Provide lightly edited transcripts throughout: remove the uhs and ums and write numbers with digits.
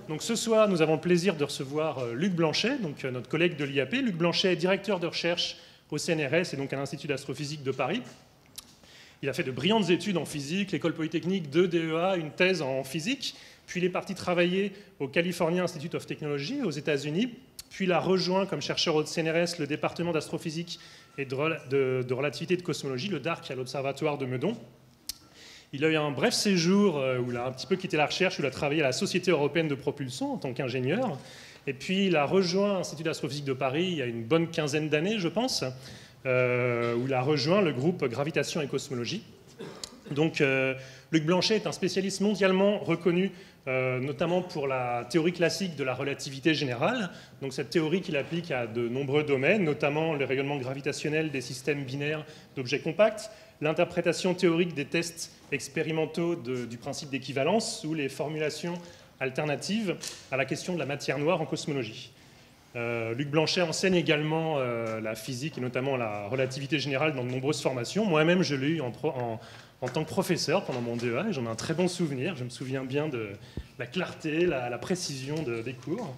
Donc ce soir, nous avons le plaisir de recevoir Luc Blanchet, donc notre collègue de l'IAP. Luc Blanchet est directeur de recherche au CNRS et donc à l'Institut d'astrophysique de Paris. Il a fait de brillantes études en physique, l'école polytechnique, 2 DEA, une thèse en physique. Puis il est parti travailler au California Institute of Technology aux États-Unis. Puis il a rejoint comme chercheur au CNRS le département d'astrophysique et de relativité et de cosmologie, le DARC, à l'Observatoire de Meudon. Il a eu un bref séjour où il a un petit peu quitté la recherche, où il a travaillé à la Société européenne de propulsion en tant qu'ingénieur. Et puis il a rejoint l'Institut d'astrophysique de Paris il y a une bonne quinzaine d'années, je pense, où il a rejoint le groupe Gravitation et Cosmologie. Donc Luc Blanchet est un spécialiste mondialement reconnu, notamment pour la théorie classique de la relativité générale. Donc cette théorie qu'il applique à de nombreux domaines, notamment le rayonnement gravitationnel des systèmes binaires d'objets compacts, l'interprétation théorique des tests expérimentaux du principe d'équivalence ou les formulations alternatives à la question de la matière noire en cosmologie. Luc Blanchet enseigne également la physique et notamment la relativité générale dans de nombreuses formations. Moi-même, je l'ai eu en tant que professeur pendant mon DEA et j'en ai un très bon souvenir. Je me souviens bien de la clarté, la précision des cours.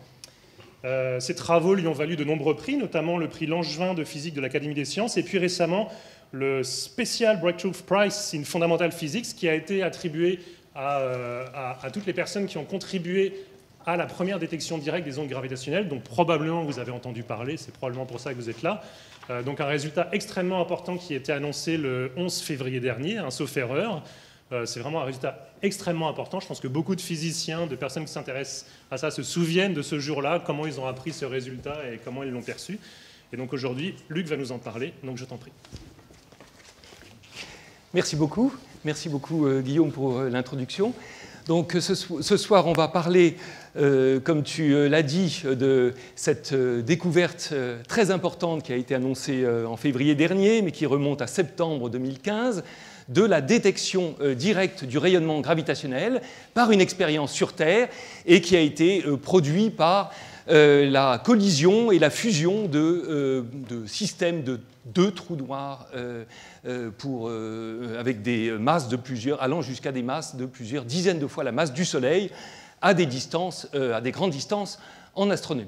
Ses travaux lui ont valu de nombreux prix, notamment le prix Langevin de physique de l'Académie des sciences et puis récemment le Special Breakthrough Prize in Fundamental Physics qui a été attribué à toutes les personnes qui ont contribué à la première détection directe des ondes gravitationnelles, dont probablement vous avez entendu parler, c'est probablement pour ça que vous êtes là. Donc un résultat extrêmement important qui a été annoncé le 11 février dernier, sauf erreur. C'est vraiment un résultat extrêmement important. Je pense que beaucoup de physiciens, de personnes qui s'intéressent à ça se souviennent de ce jour-là, comment ils ont appris ce résultat et comment ils l'ont perçu. Et donc aujourd'hui, Luc va nous en parler, donc je t'en prie. Merci beaucoup Guillaume pour l'introduction. Donc ce soir, on va parler, comme tu l'as dit, de cette découverte très importante qui a été annoncée en février dernier, mais qui remonte à septembre 2015, de la détection directe du rayonnement gravitationnel par une expérience sur Terre et qui a été produite par la collision et la fusion de systèmes de 2 trous noirs avec des masses allant jusqu'à des masses de plusieurs dizaines de fois la masse du Soleil à des grandes distances en astronomie.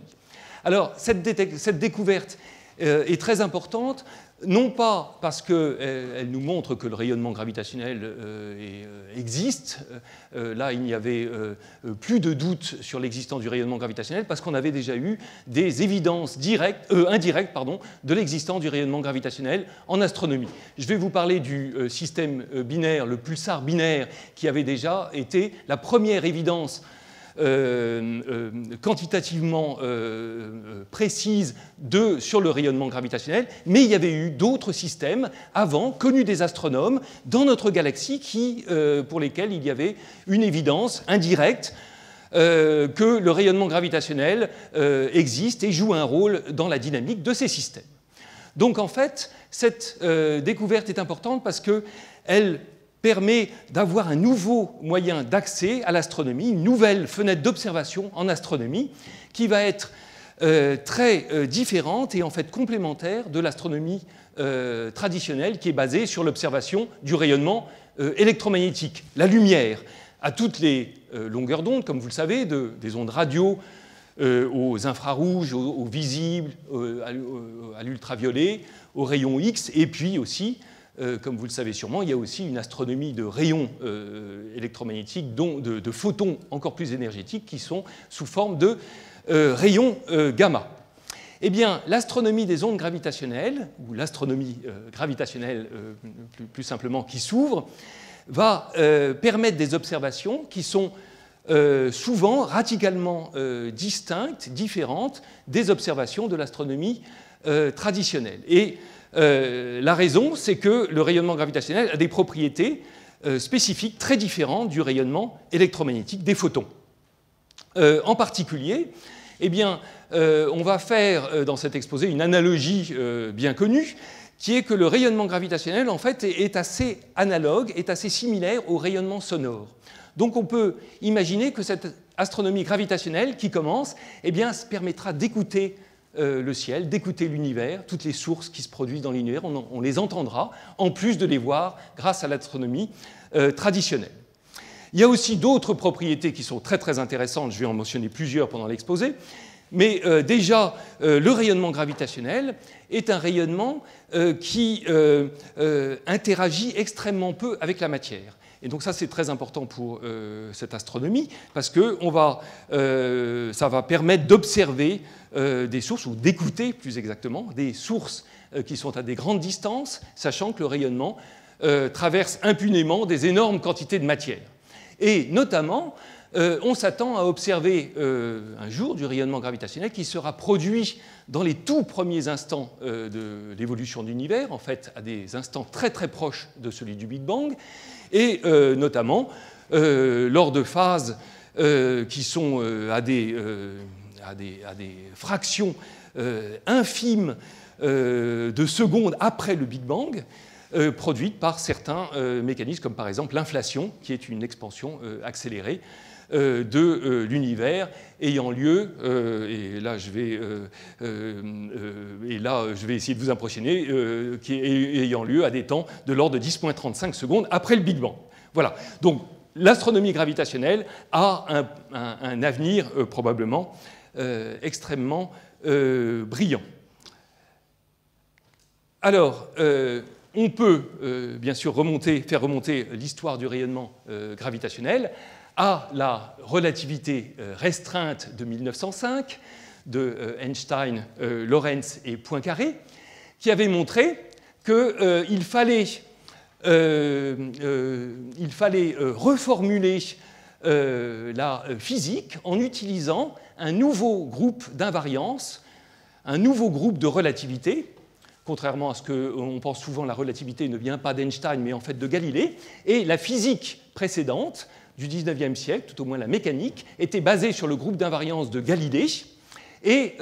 Alors cette découverte est très importante, non pas parce qu'elle nous montre que le rayonnement gravitationnel existe, là il n'y avait plus de doute sur l'existence du rayonnement gravitationnel, parce qu'on avait déjà eu des évidences indirectes de l'existence du rayonnement gravitationnel en astronomie. Je vais vous parler du système binaire, le pulsar binaire, qui avait déjà été la première évidence quantitativement précise sur le rayonnement gravitationnel, mais il y avait eu d'autres systèmes avant, connus des astronomes, dans notre galaxie, pour lesquels il y avait une évidence indirecte que le rayonnement gravitationnel existe et joue un rôle dans la dynamique de ces systèmes. Donc en fait, cette découverte est importante parce qu'elle permet d'avoir un nouveau moyen d'accès à l'astronomie, une nouvelle fenêtre d'observation en astronomie qui va être très différente et en fait complémentaire de l'astronomie traditionnelle qui est basée sur l'observation du rayonnement électromagnétique, la lumière, à toutes les longueurs d'onde, comme vous le savez, des ondes radio aux infrarouges, aux visibles, à l'ultraviolet, aux rayons X, et puis aussi comme vous le savez sûrement, il y a aussi une astronomie de rayons électromagnétiques, de photons encore plus énergétiques qui sont sous forme de rayons gamma. Eh bien, l'astronomie des ondes gravitationnelles, ou l'astronomie gravitationnelle plus simplement qui s'ouvre, va permettre des observations qui sont souvent radicalement distinctes, différentes des observations de l'astronomie traditionnelle. Et la raison, c'est que le rayonnement gravitationnel a des propriétés spécifiques très différentes du rayonnement électromagnétique des photons. En particulier, eh bien, on va faire dans cet exposé une analogie bien connue, qui est que le rayonnement gravitationnel, en fait, est assez analogue, est assez similaire au rayonnement sonore. Donc on peut imaginer que cette astronomie gravitationnelle qui commence, eh bien, permettra d'écouter le ciel, d'écouter l'univers, toutes les sources qui se produisent dans l'univers, on les entendra, en plus de les voir grâce à l'astronomie traditionnelle. Il y a aussi d'autres propriétés qui sont très très intéressantes, je vais en mentionner plusieurs pendant l'exposé, mais déjà, le rayonnement gravitationnel est un rayonnement qui interagit extrêmement peu avec la matière. Et donc ça, c'est très important pour cette astronomie, parce que ça va permettre d'observer des sources, ou d'écouter plus exactement, des sources qui sont à des grandes distances, sachant que le rayonnement traverse impunément des énormes quantités de matière. Et notamment, on s'attend à observer un jour du rayonnement gravitationnel qui sera produit dans les tout premiers instants de l'évolution de l'univers, en fait à des instants très très proches de celui du Big Bang, et notamment lors de phases qui sont à des fractions infimes de secondes après le Big Bang, produites par certains mécanismes, comme par exemple l'inflation, qui est une expansion accélérée de l'univers ayant lieu, et là je vais essayer de vous impressionner, ayant lieu à des temps de l'ordre de 10,35 secondes après le Big Bang. Voilà, donc l'astronomie gravitationnelle a un avenir probablement extrêmement brillant. Alors, on peut bien sûr faire remonter l'histoire du rayonnement gravitationnel à la relativité restreinte de 1905 de Einstein, Lorentz et Poincaré, qui avait montré qu'il fallait reformuler la physique en utilisant un nouveau groupe d'invariance, un nouveau groupe de relativité. Contrairement à ce qu'on pense souvent, la relativité ne vient pas d'Einstein, mais en fait de Galilée. Et la physique précédente du XIXe siècle, tout au moins la mécanique, était basée sur le groupe d'invariance de Galilée. Et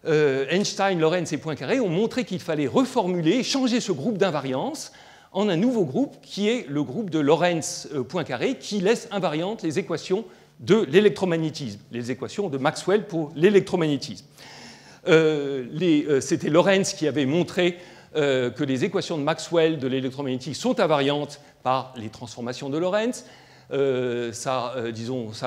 Einstein, Lorentz et Poincaré ont montré qu'il fallait reformuler, changer ce groupe d'invariance en un nouveau groupe qui est le groupe de Lorentz-Poincaré, qui laisse invariantes les équations de l'électromagnétisme, les équations de Maxwell pour l'électromagnétisme. C'était Lorentz qui avait montré que les équations de Maxwell de l'électromagnétisme sont invariantes par les transformations de Lorentz. Sa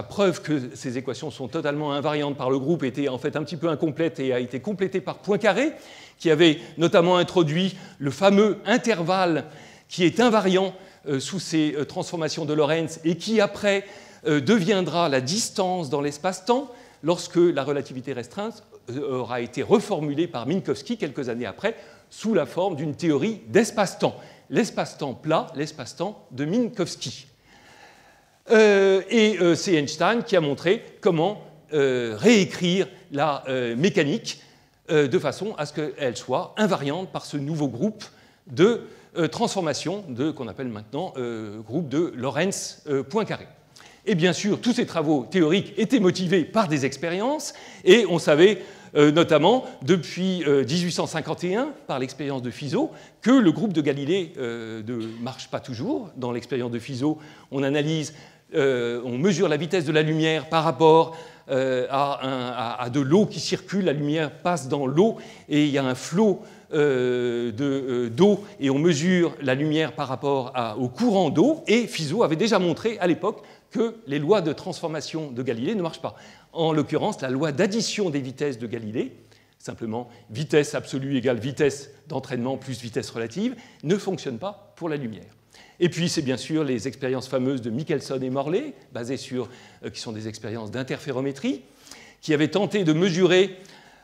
preuve que ces équations sont totalement invariantes par le groupe était en fait un petit peu incomplète et a été complétée par Poincaré, qui avait notamment introduit le fameux intervalle qui est invariant sous ces transformations de Lorentz et qui après deviendra la distance dans l'espace-temps lorsque la relativité restreinte aura été reformulée par Minkowski quelques années après sous la forme d'une théorie d'espace-temps. L'espace-temps plat, l'espace-temps de Minkowski. C'est Einstein qui a montré comment réécrire la mécanique de façon à ce qu'elle soit invariante par ce nouveau groupe de transformation qu'on appelle maintenant groupe de Lorentz-Poincaré. Et bien sûr, tous ces travaux théoriques étaient motivés par des expériences, et on savait notamment depuis 1851, par l'expérience de Fizeau, que le groupe de Galilée ne marche pas toujours. Dans l'expérience de Fizeau, on mesure la vitesse de la lumière par rapport à de l'eau qui circule. La lumière passe dans l'eau et il y a un flot d'eau, et on mesure la lumière par rapport au courant d'eau. Et Fizeau avait déjà montré à l'époque que les lois de transformation de Galilée ne marchent pas. En l'occurrence, la loi d'addition des vitesses de Galilée, simplement vitesse absolue égale vitesse d'entraînement plus vitesse relative, ne fonctionne pas pour la lumière. Et puis, c'est bien sûr les expériences fameuses de Michelson et Morley, qui sont des expériences d'interférométrie, qui avaient tenté de mesurer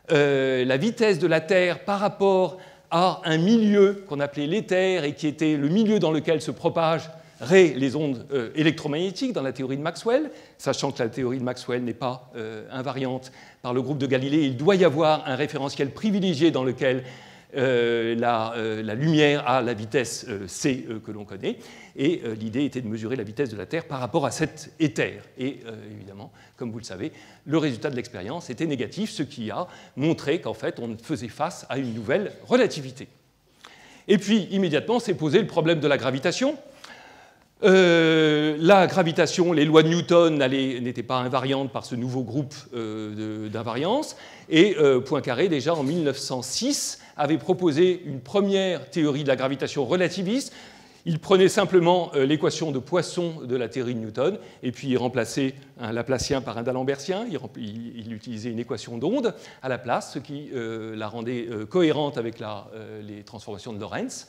la vitesse de la Terre par rapport à un milieu qu'on appelait l'éther et qui était le milieu dans lequel se propagent les ondes électromagnétiques dans la théorie de Maxwell, sachant que la théorie de Maxwell n'est pas invariante par le groupe de Galilée. Il doit y avoir un référentiel privilégié dans lequel la lumière a la vitesse c que l'on connaît, et l'idée était de mesurer la vitesse de la Terre par rapport à cet éther. Et évidemment, comme vous le savez, le résultat de l'expérience était négatif, ce qui a montré qu'en fait on faisait face à une nouvelle relativité. Et puis immédiatement s'est posé le problème de la gravitation. La gravitation, les lois de Newton n'étaient pas invariantes par ce nouveau groupe d'invariance, et Poincaré, déjà en 1906, avait proposé une première théorie de la gravitation relativiste. il prenait simplement l'équation de Poisson de la théorie de Newton, et puis il remplaçait un laplacien par un d'alembertien, il utilisait une équation d'onde à la place, ce qui la rendait cohérente avec les transformations de Lorentz.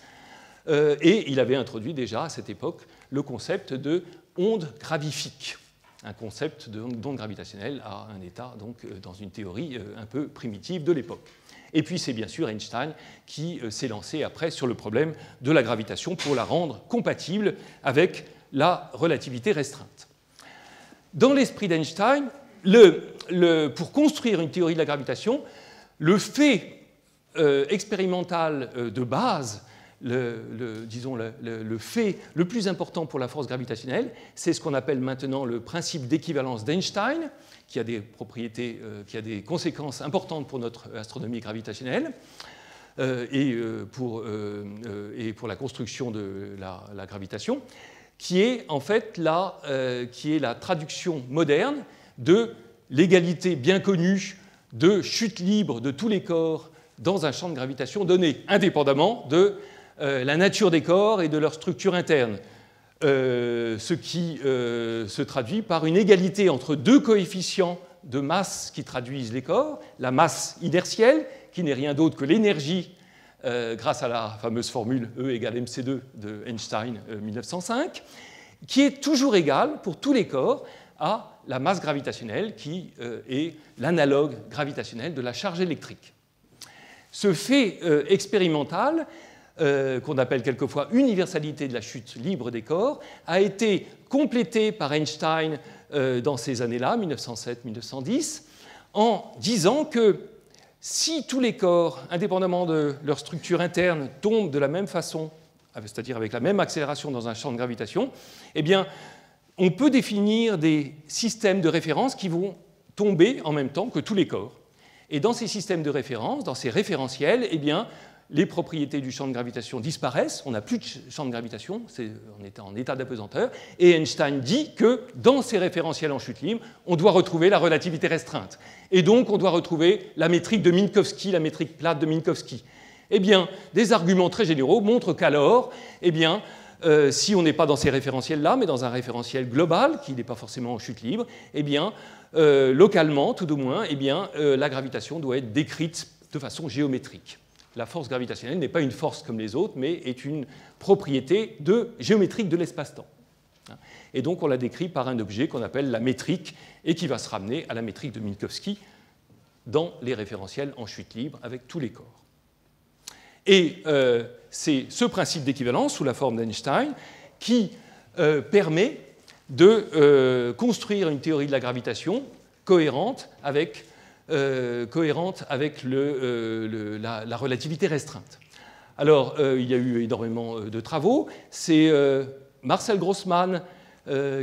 Et il avait introduit déjà à cette époque le concept de onde gravifique, un concept d'onde gravitationnelle à un état, donc, dans une théorie un peu primitive de l'époque. Et puis c'est bien sûr Einstein qui s'est lancé après sur le problème de la gravitation pour la rendre compatible avec la relativité restreinte. Dans l'esprit d'Einstein, pour construire une théorie de la gravitation, le fait expérimental de base, disons le fait le plus important pour la force gravitationnelle, c'est ce qu'on appelle maintenant le principe d'équivalence d'Einstein, qui a des propriétés, qui a des conséquences importantes pour notre astronomie gravitationnelle et pour la construction de la gravitation, qui est en fait la traduction moderne de l'égalité bien connue de chute libre de tous les corps dans un champ de gravitation donné, indépendamment de la nature des corps et de leur structure interne. Ce qui se traduit par une égalité entre deux coefficients de masse qui traduisent les corps, la masse inertielle, qui n'est rien d'autre que l'énergie grâce à la fameuse formule E égale mc2 de Einstein 1905, qui est toujours égale pour tous les corps à la masse gravitationnelle, qui est l'analogue gravitationnel de la charge électrique. Ce fait expérimental, qu'on appelle quelquefois universalité de la chute libre des corps, a été complété par Einstein dans ces années-là, 1907-1910, en disant que si tous les corps, indépendamment de leur structure interne, tombent de la même façon, c'est-à-dire avec la même accélération dans un champ de gravitation, eh bien, on peut définir des systèmes de référence qui vont tomber en même temps que tous les corps. Et dans ces systèmes de référence, dans ces référentiels, eh bien, les propriétés du champ de gravitation disparaissent, on n'a plus de champ de gravitation, on est en état d'apesanteur, et Einstein dit que dans ces référentiels en chute libre, on doit retrouver la relativité restreinte. Et donc, on doit retrouver la métrique de Minkowski, la métrique plate de Minkowski. Eh bien, des arguments très généraux montrent qu'alors, eh bien, si on n'est pas dans ces référentiels-là, mais dans un référentiel global, qui n'est pas forcément en chute libre, eh bien, localement, tout au moins, eh bien, la gravitation doit être décrite de façon géométrique. La force gravitationnelle n'est pas une force comme les autres, mais est une propriété géométrique de l'espace-temps. Et donc on la décrit par un objet qu'on appelle la métrique et qui va se ramener à la métrique de Minkowski dans les référentiels en chute libre avec tous les corps. Et c'est ce principe d'équivalence sous la forme d'Einstein qui permet de construire une théorie de la gravitation cohérente avec la relativité restreinte. Alors, il y a eu énormément de travaux. C'est Marcel Grossmann,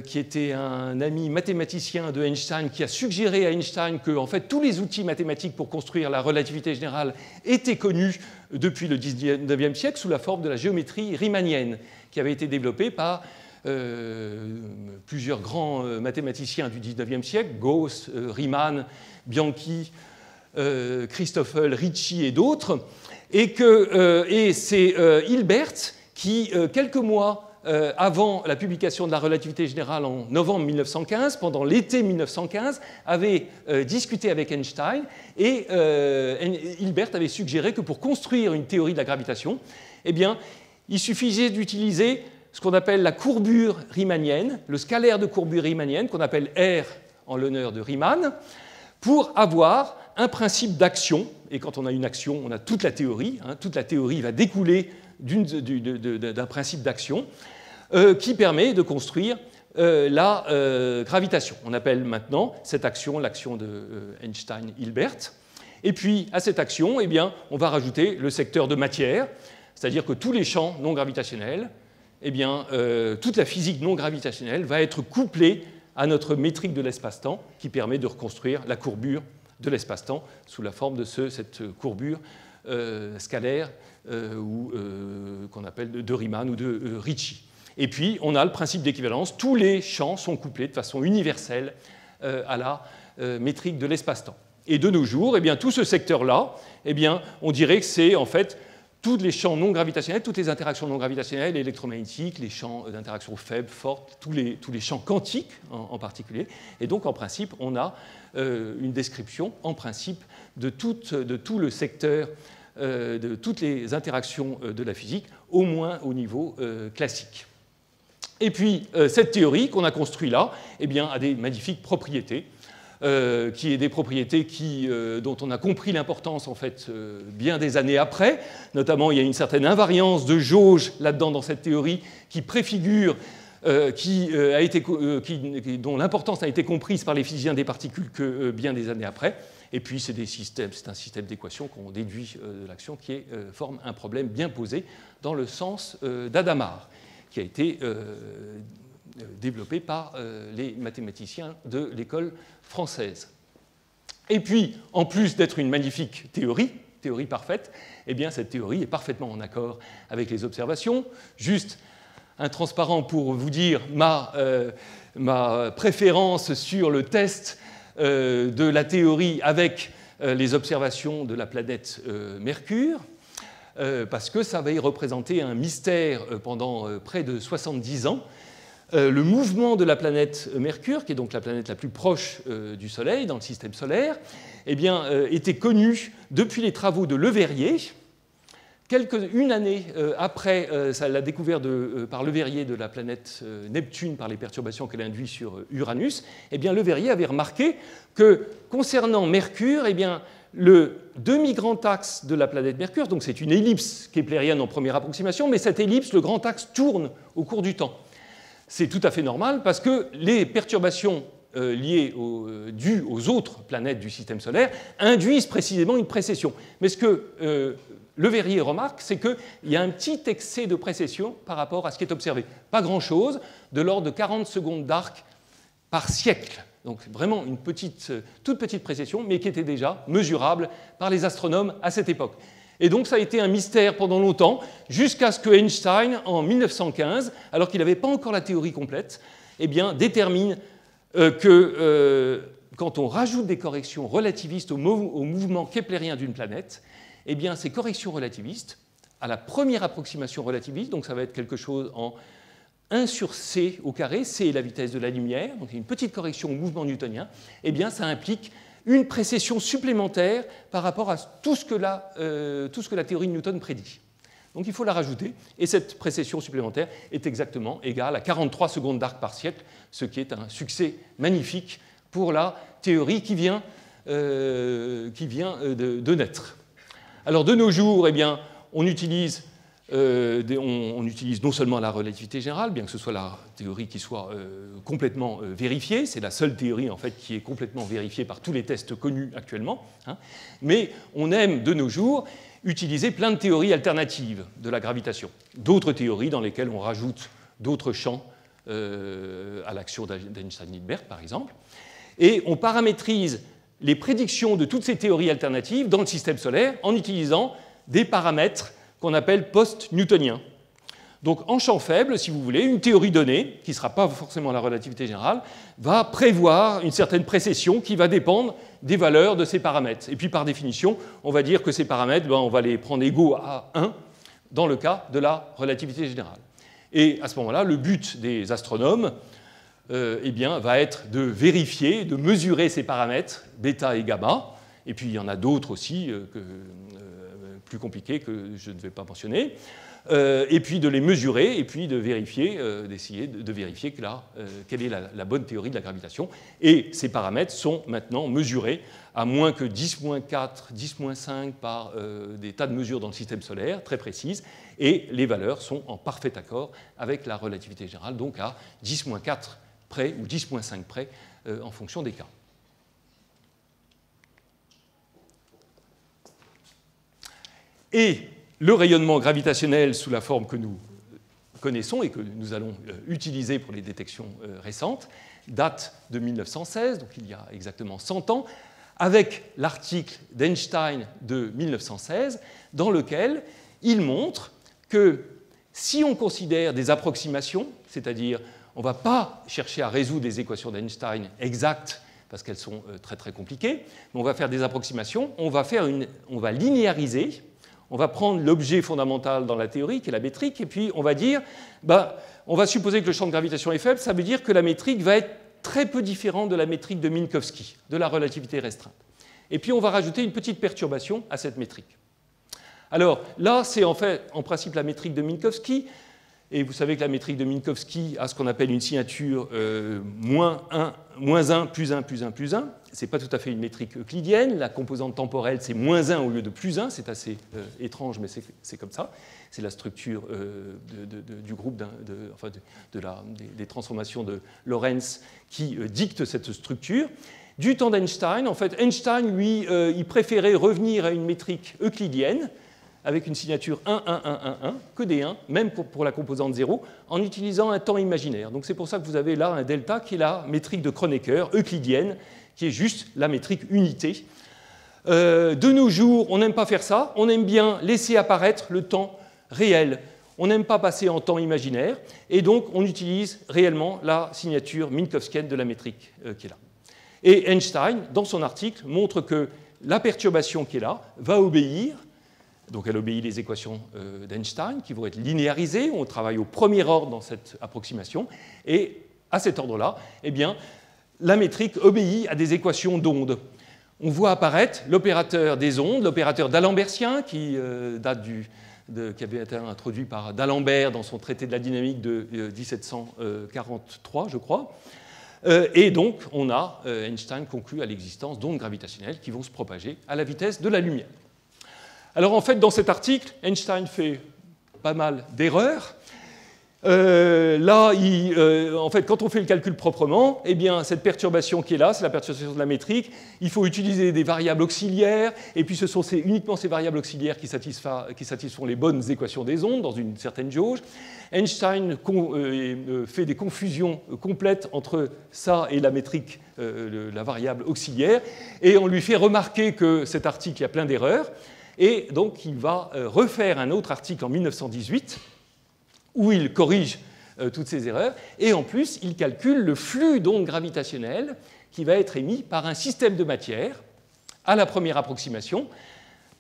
qui était un ami mathématicien de Einstein, qui a suggéré à Einstein que en fait, tous les outils mathématiques pour construire la relativité générale étaient connus depuis le XIXe siècle sous la forme de la géométrie riemannienne, qui avait été développée par plusieurs grands mathématiciens du XIXe siècle, Gauss, Riemann, Bianchi, Christoffel, Ricci et d'autres, et c'est Hilbert qui, quelques mois avant la publication de la relativité générale en novembre 1915, pendant l'été 1915, avait discuté avec Einstein, et Hilbert avait suggéré que pour construire une théorie de la gravitation, eh bien, il suffisait d'utiliser ce qu'on appelle la courbure riemannienne, le scalaire de courbure riemannienne, qu'on appelle R en l'honneur de Riemann, pour avoir un principe d'action, et quand on a une action, on a toute la théorie, toute la théorie va découler d'un principe d'action, qui permet de construire la gravitation. On appelle maintenant cette action l'action de Einstein-Hilbert. Et puis, à cette action, eh bien, on va rajouter le secteur de matière, c'est-à-dire que tous les champs non gravitationnels, eh bien, toute la physique non gravitationnelle va être couplée à notre métrique de l'espace-temps qui permet de reconstruire la courbure de l'espace-temps sous la forme de cette courbure scalaire qu'on appelle de Riemann ou de Ricci. Et puis, on a le principe d'équivalence. Tous les champs sont couplés de façon universelle à la métrique de l'espace-temps. Et de nos jours, eh bien, tout ce secteur-là, eh bien, on dirait que c'est en fait tous les champs non gravitationnels, toutes les interactions non gravitationnelles, électromagnétiques, les champs d'interaction faibles, fortes, tous les champs quantiques en particulier. Et donc, en principe, on a une description, en principe, de tout le secteur, de toutes les interactions de la physique, au moins au niveau classique. Et puis, cette théorie qu'on a construite là, eh bien, a des magnifiques propriétés. Qui est des propriétés dont on a compris l'importance en fait bien des années après. Notamment, il y a une certaine invariance de jauge là-dedans dans cette théorie qui préfigure, dont l'importance a été comprise par les physiciens des particules que bien des années après. Et puis, c'est un système d'équations qu'on déduit de l'action qui forme un problème bien posé dans le sens d'Adamard, qui a été développé par les mathématiciens de l'école française. Et puis, en plus d'être une magnifique théorie parfaite, eh bien, cette théorie est parfaitement en accord avec les observations. Juste un transparent pour vous dire ma préférence sur le test de la théorie avec les observations de la planète Mercure, parce que ça va y représenter un mystère pendant près de 70 ans. Le mouvement de la planète Mercure, qui est donc la planète la plus proche du Soleil dans le système solaire, eh bien, était connu depuis les travaux de Leverrier. Une année après la découverte par Leverrier de la planète Neptune par les perturbations qu'elle induit sur Uranus, eh bien, Leverrier avait remarqué que concernant Mercure, eh bien, le demi-grand axe de la planète Mercure, donc c'est une ellipse keplérienne en première approximation, mais cette ellipse, le grand axe, tourne au cours du temps. C'est tout à fait normal parce que les perturbations dues aux autres planètes du système solaire induisent précisément une précession. Mais ce que Leverrier remarque, c'est qu'il y a un petit excès de précession par rapport à ce qui est observé. Pas grand-chose, de l'ordre de 40 secondes d'arc par siècle. Donc vraiment une toute petite précession, mais qui était déjà mesurable par les astronomes à cette époque. Et donc ça a été un mystère pendant longtemps, jusqu'à ce que Einstein, en 1915, alors qu'il n'avait pas encore la théorie complète, eh bien, détermine que quand on rajoute des corrections relativistes au mouvement keplérien d'une planète, eh bien, ces corrections relativistes, à la première approximation relativiste, donc ça va être quelque chose en 1 sur c au carré, c est la vitesse de la lumière, donc une petite correction au mouvement newtonien, eh bien, ça implique une précession supplémentaire par rapport à tout ce que la théorie de Newton prédit. Donc il faut la rajouter, et cette précession supplémentaire est exactement égale à 43 secondes d'arc par siècle, ce qui est un succès magnifique pour la théorie qui vient de naître. Alors de nos jours, eh bien, on utilise non seulement la relativité générale, bien que ce soit la théorie qui soit complètement vérifiée, c'est la seule théorie en fait qui est complètement vérifiée par tous les tests connus actuellement, hein, mais on aime de nos jours utiliser plein de théories alternatives de la gravitation, d'autres théories dans lesquelles on rajoute d'autres champs à l'action d'Einstein-Hilbert par exemple, et on paramétrise les prédictions de toutes ces théories alternatives dans le système solaire en utilisant des paramètres qu'on appelle post-newtoniens. Donc en champ faible, si vous voulez, une théorie donnée, qui ne sera pas forcément la relativité générale, va prévoir une certaine précession qui va dépendre des valeurs de ces paramètres. Et puis par définition, on va dire que ces paramètres, on va les prendre égaux à 1 dans le cas de la relativité générale. Et à ce moment-là, le but des astronomes eh bien, va être de vérifier, de mesurer ces paramètres, bêta et gamma, et puis il y en a d'autres aussi plus compliqués que je ne vais pas mentionner, et puis de les mesurer, et puis de vérifier, d'essayer de vérifier quelle est la bonne théorie de la gravitation. Et ces paramètres sont maintenant mesurés à moins que 10-4, 10-5 par des tas de mesures dans le système solaire, très précises, et les valeurs sont en parfait accord avec la relativité générale, donc à 10-4 près ou 10-5 près en fonction des cas. Et le rayonnement gravitationnel sous la forme que nous connaissons et que nous allons utiliser pour les détections récentes date de 1916, donc il y a exactement 100 ans, avec l'article d'Einstein de 1916, dans lequel il montre que si on considère des approximations, c'est-à-dire on ne va pas chercher à résoudre des équations d'Einstein exactes parce qu'elles sont très très compliquées, mais on va faire des approximations, on va linéariser On va prendre l'objet fondamental dans la théorie, qui est la métrique, et puis on va dire, on va supposer que le champ de gravitation est faible, ça veut dire que la métrique va être très peu différente de la métrique de Minkowski, de la relativité restreinte. Et puis on va rajouter une petite perturbation à cette métrique. Alors là, c'est en fait, en principe, la métrique de Minkowski, et vous savez que la métrique de Minkowski a ce qu'on appelle une signature moins 1, plus 1, plus 1, plus 1. Ce n'est pas tout à fait une métrique euclidienne. La composante temporelle, c'est moins 1 au lieu de plus 1. C'est assez étrange, mais c'est comme ça. C'est la structure du groupe des transformations de Lorentz qui dicte cette structure. Du temps d'Einstein, en fait, Einstein, lui, il préférait revenir à une métrique euclidienne, avec une signature 1, 1, 1, 1, 1, que des 1, même pour la composante 0, en utilisant un temps imaginaire. Donc c'est pour ça que vous avez là un delta qui est la métrique de Kronecker, euclidienne, qui est juste la métrique unité. De nos jours, on n'aime pas faire ça, on aime bien laisser apparaître le temps réel. On n'aime pas passer en temps imaginaire, et donc on utilise réellement la signature minkowskienne de la métrique qui est là. Et Einstein, dans son article, montre que la perturbation qui est là va obéir. Donc elle obéit les équations d'Einstein qui vont être linéarisées. On travaille au premier ordre dans cette approximation. Et à cet ordre-là, eh bien, la métrique obéit à des équations d'ondes. On voit apparaître l'opérateur des ondes, l'opérateur d'Alembertien, qui avait été introduit par d'Alembert dans son traité de la dynamique de 1743, je crois. Et donc, on a, Einstein conclut à l'existence d'ondes gravitationnelles qui vont se propager à la vitesse de la lumière. Alors en fait, dans cet article, Einstein fait pas mal d'erreurs. Là, en fait, quand on fait le calcul proprement, eh bien, cette perturbation qui est là, c'est la perturbation de la métrique. Il faut utiliser des variables auxiliaires, et puis ce sont uniquement ces variables auxiliaires qui satisfont les bonnes équations des ondes dans une certaine jauge. Einstein fait des confusions complètes entre ça et la métrique, la variable auxiliaire, et on lui fait remarquer que cet article, il y a plein d'erreurs. Et donc, il va refaire un autre article en 1918 où il corrige toutes ces erreurs. Et en plus, il calcule le flux d'ondes gravitationnelles qui va être émis par un système de matière à la première approximation,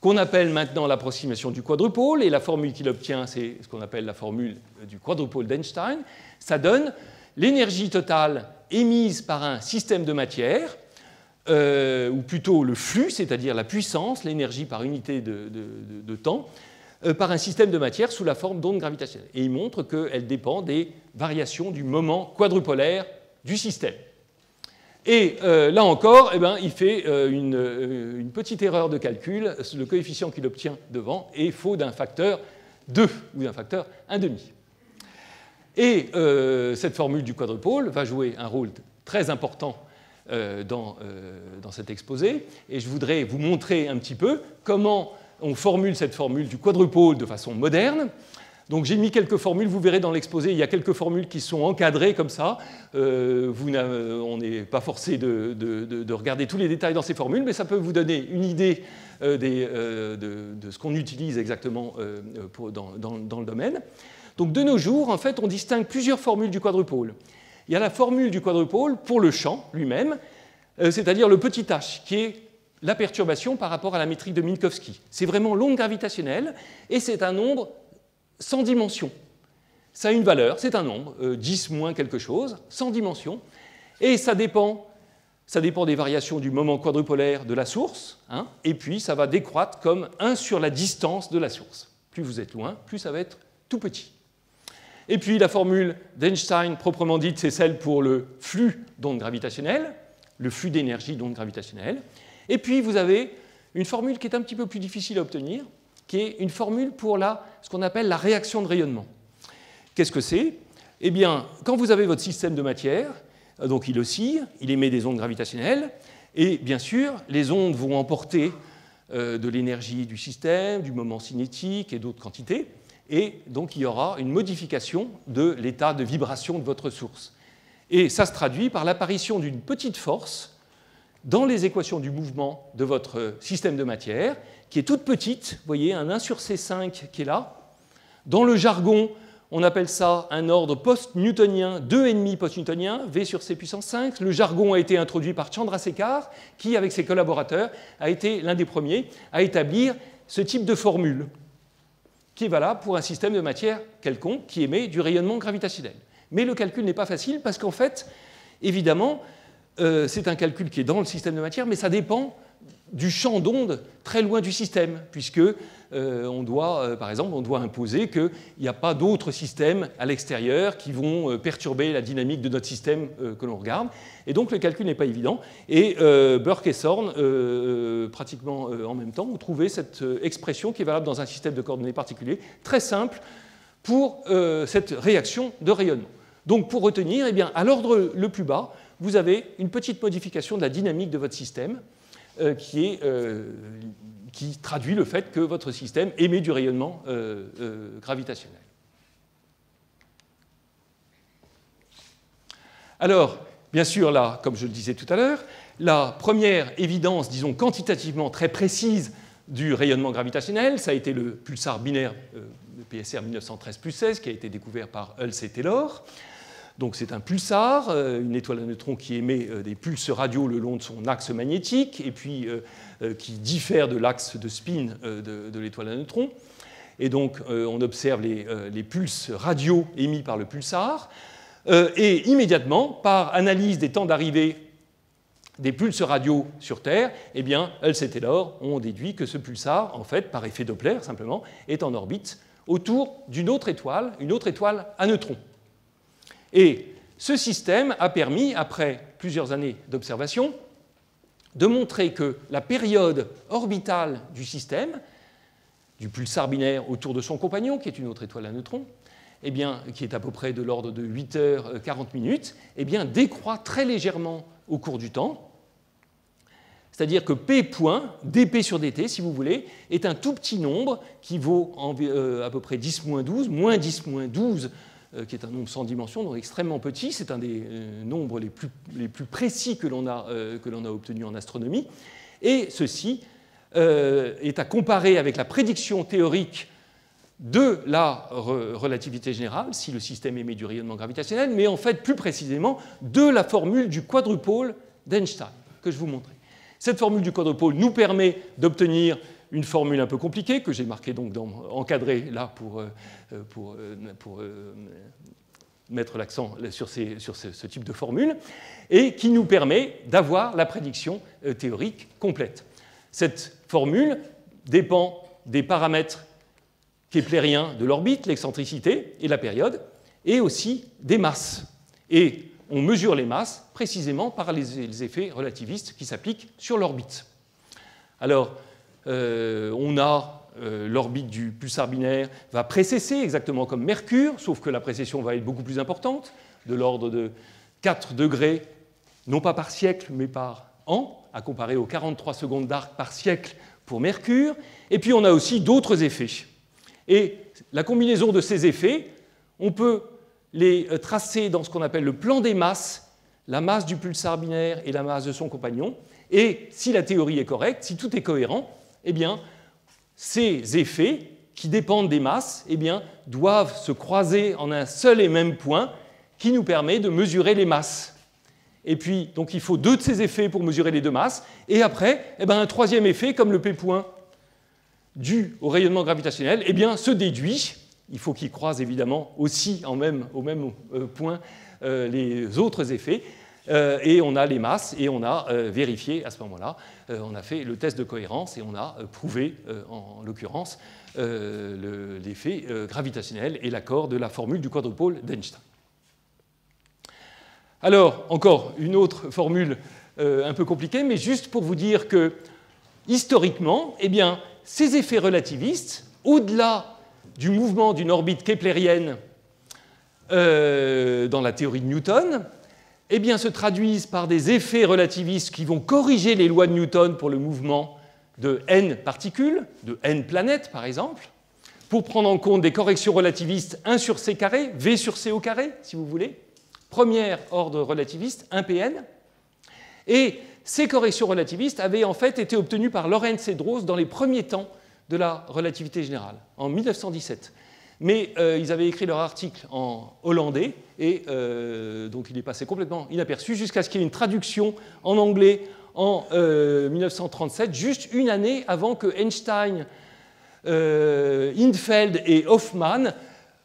qu'on appelle maintenant l'approximation du quadrupôle. Et la formule qu'il obtient, c'est ce qu'on appelle la formule du quadrupôle d'Einstein. Ça donne l'énergie totale émise par un système de matière, ou plutôt le flux, c'est-à-dire la puissance, l'énergie par unité de temps, par un système de matière sous la forme d'ondes gravitationnelles. Et il montre qu'elle dépend des variations du moment quadrupolaire du système. Et là encore, eh bien, il fait une petite erreur de calcul. Le coefficient qu'il obtient devant est faux d'un facteur 2 ou d'un facteur 1,5. Et cette formule du quadrupôle va jouer un rôle très important dans cet exposé, et je voudrais vous montrer un petit peu comment on formule cette formule du quadrupôle de façon moderne. Donc j'ai mis quelques formules, vous verrez dans l'exposé, il y a quelques formules qui sont encadrées comme ça. On n'est pas forcé de regarder tous les détails dans ces formules, mais ça peut vous donner une idée de ce qu'on utilise exactement dans le domaine. Donc de nos jours, en fait, on distingue plusieurs formules du quadrupôle. Il y a la formule du quadrupôle pour le champ lui-même, c'est-à-dire le petit h, qui est la perturbation par rapport à la métrique de Minkowski. C'est vraiment l'onde gravitationnelle, et c'est un nombre sans dimension. Ça a une valeur, c'est un nombre, 10 moins quelque chose, sans dimension, et ça dépend des variations du moment quadrupolaire de la source, hein, et puis ça va décroître comme 1 sur la distance de la source. Plus vous êtes loin, plus ça va être tout petit. Et puis la formule d'Einstein, proprement dite, c'est celle pour le flux d'ondes gravitationnelles, le flux d'énergie d'ondes gravitationnelles. Et puis vous avez une formule qui est un petit peu plus difficile à obtenir, qui est une formule pour ce qu'on appelle la réaction de rayonnement. Qu'est-ce que c'est? Eh bien, quand vous avez votre système de matière, donc il oscille, il émet des ondes gravitationnelles, et bien sûr, les ondes vont emporter de l'énergie du système, du moment cinétique et d'autres quantités. Et donc il y aura une modification de l'état de vibration de votre source. Et ça se traduit par l'apparition d'une petite force dans les équations du mouvement de votre système de matière, qui est toute petite, vous voyez, un 1 sur C5 qui est là. Dans le jargon, on appelle ça un ordre post-newtonien, 2,5 post-newtonien, V sur C puissance 5. Le jargon a été introduit par Chandrasekhar, qui, avec ses collaborateurs, a été l'un des premiers à établir ce type de formule qui est valable pour un système de matière quelconque qui émet du rayonnement gravitationnel. Mais le calcul n'est pas facile parce qu'en fait, évidemment, c'est un calcul qui est dans le système de matière, mais ça dépend du champ d'onde très loin du système, puisque on doit, par exemple, on doit imposer qu'il n'y a pas d'autres systèmes à l'extérieur qui vont perturber la dynamique de notre système que l'on regarde. Et donc le calcul n'est pas évident. Et Burke et Sorn, pratiquement en même temps, ont trouvé cette expression qui est valable dans un système de coordonnées particulier, très simple pour cette réaction de rayonnement. Donc pour retenir, eh bien, à l'ordre le plus bas, vous avez une petite modification de la dynamique de votre système qui traduit le fait que votre système émet du rayonnement gravitationnel. Alors, bien sûr, là, comme je le disais tout à l'heure, la première évidence, disons, quantitativement très précise du rayonnement gravitationnel, ça a été le pulsar binaire, le PSR 1913+16, qui a été découvert par Hulse et Taylor. Donc c'est un pulsar, une étoile à neutrons qui émet des pulses radiaux le long de son axe magnétique et puis qui diffère de l'axe de spin de l'étoile à neutrons. Et donc on observe les pulses radiaux émis par le pulsar. Et immédiatement, par analyse des temps d'arrivée des pulses radiaux sur Terre, eh bien, Hulse et Taylor ont déduit que ce pulsar, en fait, par effet Doppler simplement, est en orbite autour d'une autre étoile à neutrons. Et ce système a permis, après plusieurs années d'observation, de montrer que la période orbitale du système, du pulsar binaire autour de son compagnon, qui est une autre étoile à neutrons, eh bien, qui est à peu près de l'ordre de 8h40, eh bien, décroît très légèrement au cours du temps. C'est-à-dire que P point, dP sur dt, si vous voulez, est un tout petit nombre qui vaut à peu près 10-12, moins 10-12, qui est un nombre sans dimension, donc extrêmement petit. C'est un des nombres les plus précis que l'on a obtenu en astronomie. Et ceci est à comparer avec la prédiction théorique de la relativité générale, si le système émet du rayonnement gravitationnel, mais en fait plus précisément de la formule du quadrupôle d'Einstein, que je vous montrais. Cette formule du quadrupôle nous permet d'obtenir une formule un peu compliquée, que j'ai marquée donc encadrée là pour mettre l'accent sur ce type de formule, et qui nous permet d'avoir la prédiction théorique complète. Cette formule dépend des paramètres keplériens de l'orbite, l'excentricité et la période, et aussi des masses. Et on mesure les masses précisément par les effets relativistes qui s'appliquent sur l'orbite. Alors, on a l'orbite du pulsar binaire va précesser exactement comme Mercure, sauf que la précession va être beaucoup plus importante, de l'ordre de 4 degrés, non pas par siècle, mais par an, à comparer aux 43 secondes d'arc par siècle pour Mercure. Et puis on a aussi d'autres effets. Et la combinaison de ces effets, on peut les tracer dans ce qu'on appelle le plan des masses, la masse du pulsar binaire et la masse de son compagnon. Et si la théorie est correcte, si tout est cohérent, eh bien, ces effets qui dépendent des masses eh bien, doivent se croiser en un seul et même point qui nous permet de mesurer les masses. Et puis, donc, il faut 2 de ces effets pour mesurer les 2 masses. Et après, eh bien, un troisième effet, comme le P point dû au rayonnement gravitationnel, eh bien, se déduit. Il faut qu'il croise évidemment aussi au même point les autres effets. Et on a les masses et on a vérifié à ce moment-là, on a fait le test de cohérence et on a prouvé en l'occurrence l'effet gravitationnel et l'accord de la formule du quadrupôle d'Einstein. Alors, encore une autre formule un peu compliquée, mais juste pour vous dire que historiquement, eh bien, ces effets relativistes, au-delà du mouvement d'une orbite keplérienne dans la théorie de Newton, eh bien, se traduisent par des effets relativistes qui vont corriger les lois de Newton pour le mouvement de n particules, de n planètes par exemple, pour prendre en compte des corrections relativistes 1 sur c carré, v sur c au carré, si vous voulez, premier ordre relativiste, 1pn. Et ces corrections relativistes avaient en fait été obtenues par Lorentz et Dros dans les premiers temps de la relativité générale, en 1917. Mais ils avaient écrit leur article en hollandais, et donc il est passé complètement inaperçu, jusqu'à ce qu'il y ait une traduction en anglais en 1937, juste une année avant que Einstein Infeld et Hoffman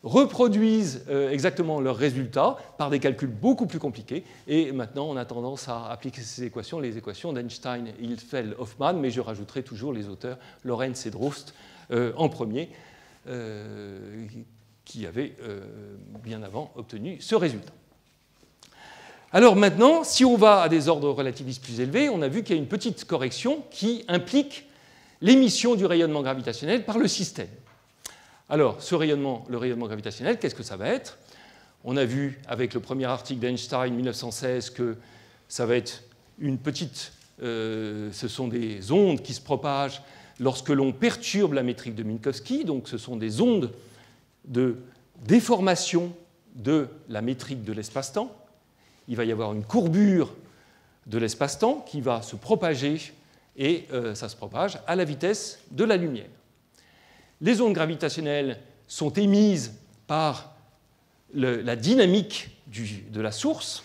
reproduisent exactement leurs résultats par des calculs beaucoup plus compliqués. Et maintenant, on a tendance à appliquer ces équations, les équations d'Einstein, Infeld, Hoffman, mais je rajouterai toujours les auteurs Lorentz et Drost en premier, qui avaient bien avant obtenu ce résultat. Alors maintenant, si on va à des ordres relativistes plus élevés, on a vu qu'il y a une petite correction qui implique l'émission du rayonnement gravitationnel par le système. Alors, le rayonnement gravitationnel, qu'est-ce que ça va être? On a vu avec le premier article d'Einstein 1916 que ça va être une petite... ce sont des ondes qui se propagent lorsque l'on perturbe la métrique de Minkowski, donc ce sont des ondes de déformation de la métrique de l'espace-temps. Il va y avoir une courbure de l'espace-temps qui va se propager et ça se propage à la vitesse de la lumière. Les ondes gravitationnelles sont émises par la dynamique de la source.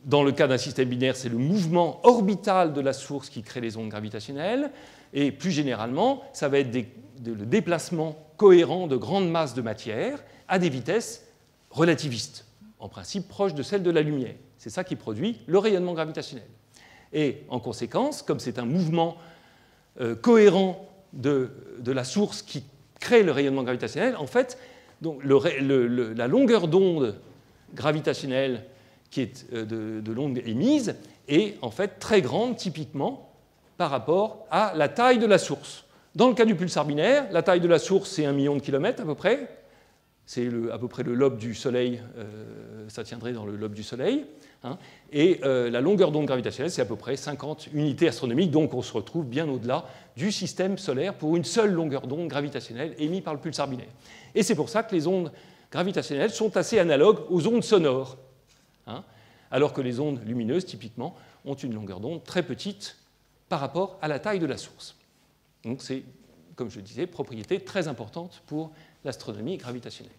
Dans le cas d'un système binaire, c'est le mouvement orbital de la source qui crée les ondes gravitationnelles. Et plus généralement, ça va être le déplacement cohérent de grandes masses de matière à des vitesses relativistes, en principe proches de celles de la lumière. C'est ça qui produit le rayonnement gravitationnel. Et en conséquence, comme c'est un mouvement cohérent de la source qui crée le rayonnement gravitationnel, en fait, donc la longueur d'onde gravitationnelle qui est de l'onde émise est en fait très grande typiquement par rapport à la taille de la source. Dans le cas du pulsar binaire, la taille de la source c'est 1 million de kilomètres à peu près. C'est à peu près le lobe du Soleil, ça tiendrait dans le lobe du Soleil. Hein, et la longueur d'onde gravitationnelle, c'est à peu près 50 unités astronomiques, donc on se retrouve bien au-delà du système solaire pour une seule longueur d'onde gravitationnelle émise par le pulsar binaire. Et c'est pour ça que les ondes gravitationnelles sont assez analogues aux ondes sonores, hein, alors que les ondes lumineuses, typiquement, ont une longueur d'onde très petite par rapport à la taille de la source. Donc c'est, comme je le disais, propriété très importante pour l'astronomie gravitationnelle.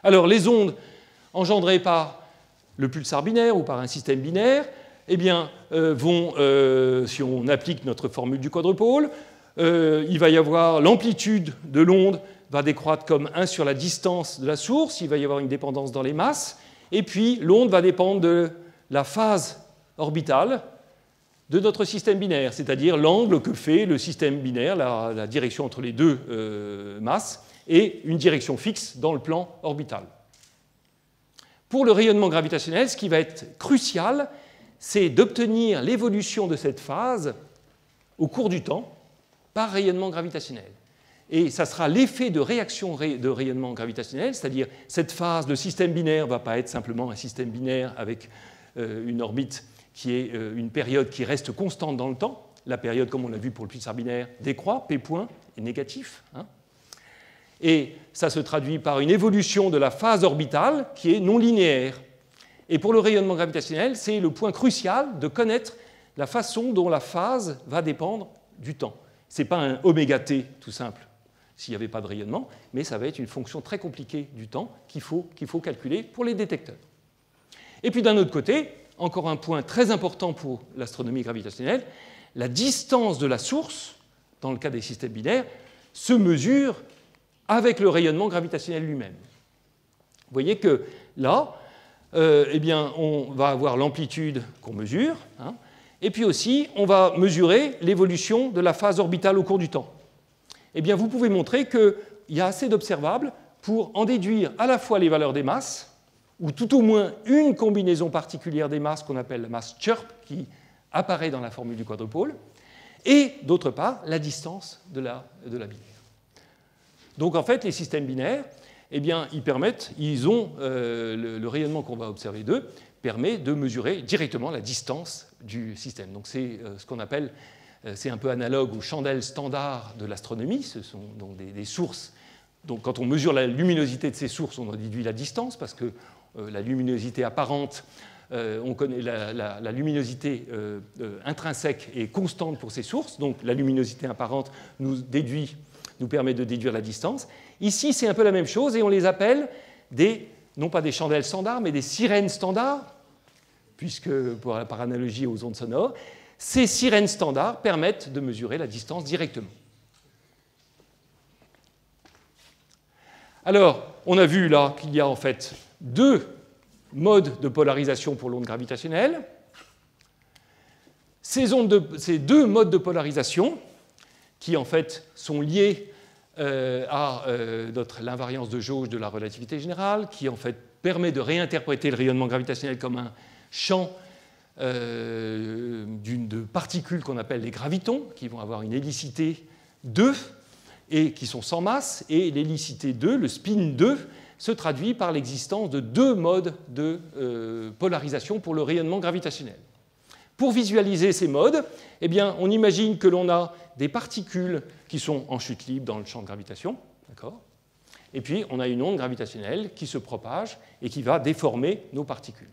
Alors, les ondes engendrées par le pulsar binaire ou par un système binaire, eh bien, si on applique notre formule du quadrupôle, il va y avoir l'amplitude de l'onde va décroître comme 1 sur la distance de la source, il va y avoir une dépendance dans les masses, et puis l'onde va dépendre de la phase orbitale de notre système binaire, c'est-à-dire l'angle que fait le système binaire, la direction entre les deux masses, et une direction fixe dans le plan orbital. Pour le rayonnement gravitationnel, ce qui va être crucial, c'est d'obtenir l'évolution de cette phase au cours du temps par rayonnement gravitationnel. Et ça sera l'effet de réaction de rayonnement gravitationnel, c'est-à-dire cette phase, le système binaire ne va pas être simplement un système binaire avec une orbite qui est une période qui reste constante dans le temps. La période, comme on l'a vu pour le pulsar binaire, décroît, P point est négatif. Hein. Et ça se traduit par une évolution de la phase orbitale qui est non linéaire. Et pour le rayonnement gravitationnel, c'est le point crucial de connaître la façon dont la phase va dépendre du temps. Ce n'est pas un oméga t tout simple s'il n'y avait pas de rayonnement, mais ça va être une fonction très compliquée du temps qu'il faut calculer pour les détecteurs. Et puis d'un autre côté, encore un point très important pour l'astronomie gravitationnelle, la distance de la source, dans le cas des systèmes binaires, se mesure avec le rayonnement gravitationnel lui-même. Vous voyez que là, eh bien, on va avoir l'amplitude qu'on mesure, hein, et puis aussi, on va mesurer l'évolution de la phase orbitale au cours du temps. Eh bien, vous pouvez montrer qu'il y a assez d'observables pour en déduire à la fois les valeurs des masses, ou tout au moins une combinaison particulière des masses qu'on appelle la masse Chirp, qui apparaît dans la formule du quadrupôle, et d'autre part, la distance de la binaire. Donc en fait, les systèmes binaires, eh bien, ils ont le rayonnement qu'on va observer d'eux permet de mesurer directement la distance du système. Donc c'est ce qu'on appelle, c'est un peu analogue aux chandelles standards de l'astronomie. Ce sont donc des sources. Donc quand on mesure la luminosité de ces sources, on en déduit la distance parce que la luminosité apparente, on connaît la luminosité intrinsèque est constante pour ces sources. Donc la luminosité apparente nous permet de déduire la distance. Ici, c'est un peu la même chose et on les appelle non pas des chandelles standards, mais des sirènes standards, puisque par analogie aux ondes sonores, ces sirènes standards permettent de mesurer la distance directement. Alors, on a vu là qu'il y a en fait deux modes de polarisation pour l'onde gravitationnelle. Ces deux modes de polarisation, qui en fait sont liés à l'invariance de jauge de la relativité générale, qui en fait permet de réinterpréter le rayonnement gravitationnel comme un champ de particules qu'on appelle les gravitons, qui vont avoir une hélicité 2 et qui sont sans masse, et l'hélicité 2, le spin 2, se traduit par l'existence de deux modes de polarisation pour le rayonnement gravitationnel. Pour visualiser ces modes, eh bien, on imagine que l'on a des particules qui sont en chute libre dans le champ de gravitation, d'accord ? Et puis on a une onde gravitationnelle qui se propage et qui va déformer nos particules.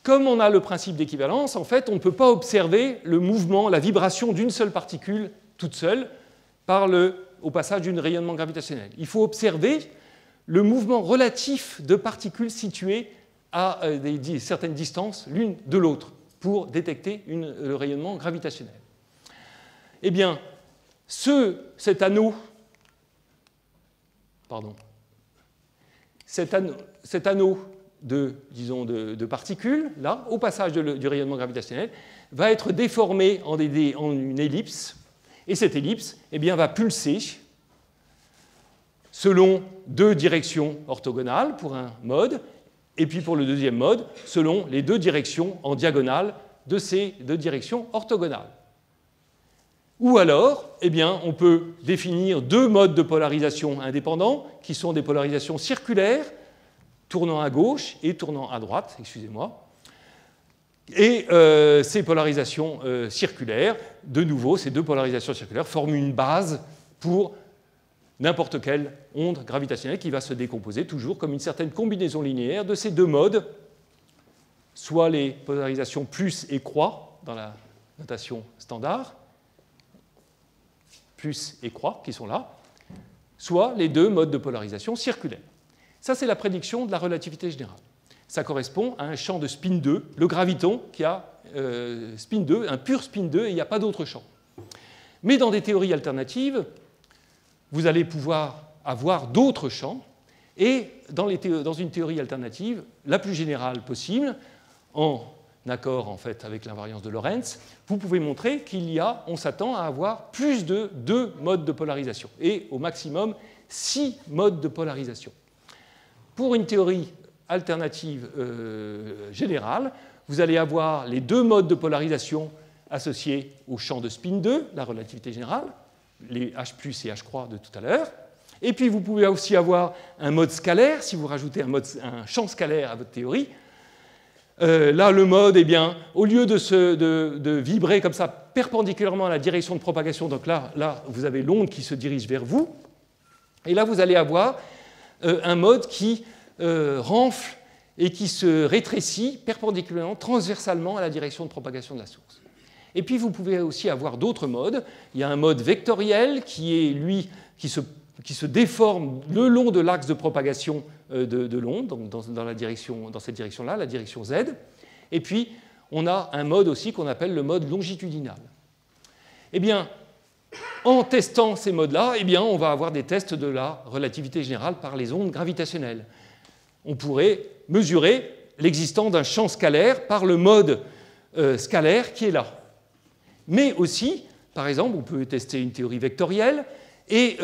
Comme on a le principe d'équivalence, en fait, on ne peut pas observer le mouvement, la vibration d'une seule particule toute seule au passage d'un rayonnement gravitationnel. Il faut observer le mouvement relatif de particules situées à certaines distances l'une de l'autre pour détecter le rayonnement gravitationnel. Eh bien, cet anneau de particules, là, au passage du rayonnement gravitationnel, va être déformé en une ellipse, et cette ellipse eh bien, va pulser selon deux directions orthogonales pour un mode, et puis pour le deuxième mode, selon les deux directions en diagonale de ces deux directions orthogonales. Ou alors, eh bien, on peut définir deux modes de polarisation indépendants, qui sont des polarisations circulaires, tournant à gauche et tournant à droite, excusez-moi. Et ces polarisations circulaires, de nouveau, ces deux polarisations circulaires forment une base pour n'importe quelle onde gravitationnelle qui va se décomposer toujours comme une certaine combinaison linéaire de ces deux modes, soit les polarisations plus et croix dans la notation standard, plus et croix qui sont là, soit les deux modes de polarisation circulaires. Ça, c'est la prédiction de la relativité générale. Ça correspond à un champ de spin 2, le graviton qui a spin 2, un pur spin 2, et il n'y a pas d'autre champ. Mais dans des théories alternatives, vous allez pouvoir avoir d'autres champs, et dans une théorie alternative, la plus générale possible, en accord en fait avec l'invariance de Lorentz, vous pouvez montrer on s'attend à avoir plus de 2 modes de polarisation, et au maximum 6 modes de polarisation. Pour une théorie alternative générale, vous allez avoir les 2 modes de polarisation associés au champ de spin 2, la relativité générale, les H+ et H croix de tout à l'heure. Et puis vous pouvez aussi avoir un mode scalaire, si vous rajoutez un champ scalaire à votre théorie. Là, le mode, eh bien, au lieu de vibrer comme ça perpendiculairement à la direction de propagation, donc là vous avez l'onde qui se dirige vers vous, et là vous allez avoir un mode qui renfle et qui se rétrécit perpendiculairement, transversalement à la direction de propagation de la source. Et puis vous pouvez aussi avoir d'autres modes. Il y a un mode vectoriel qui se déforme le long de l'axe de propagation de l'onde, donc dans cette direction-là, la direction Z. Et puis on a un mode aussi qu'on appelle le mode longitudinal. Eh bien, en testant ces modes-là, eh bien, on va avoir des tests de la relativité générale par les ondes gravitationnelles. On pourrait mesurer l'existence d'un champ scalaire par le mode scalaire qui est là. Mais aussi, par exemple, on peut tester une théorie vectorielle, et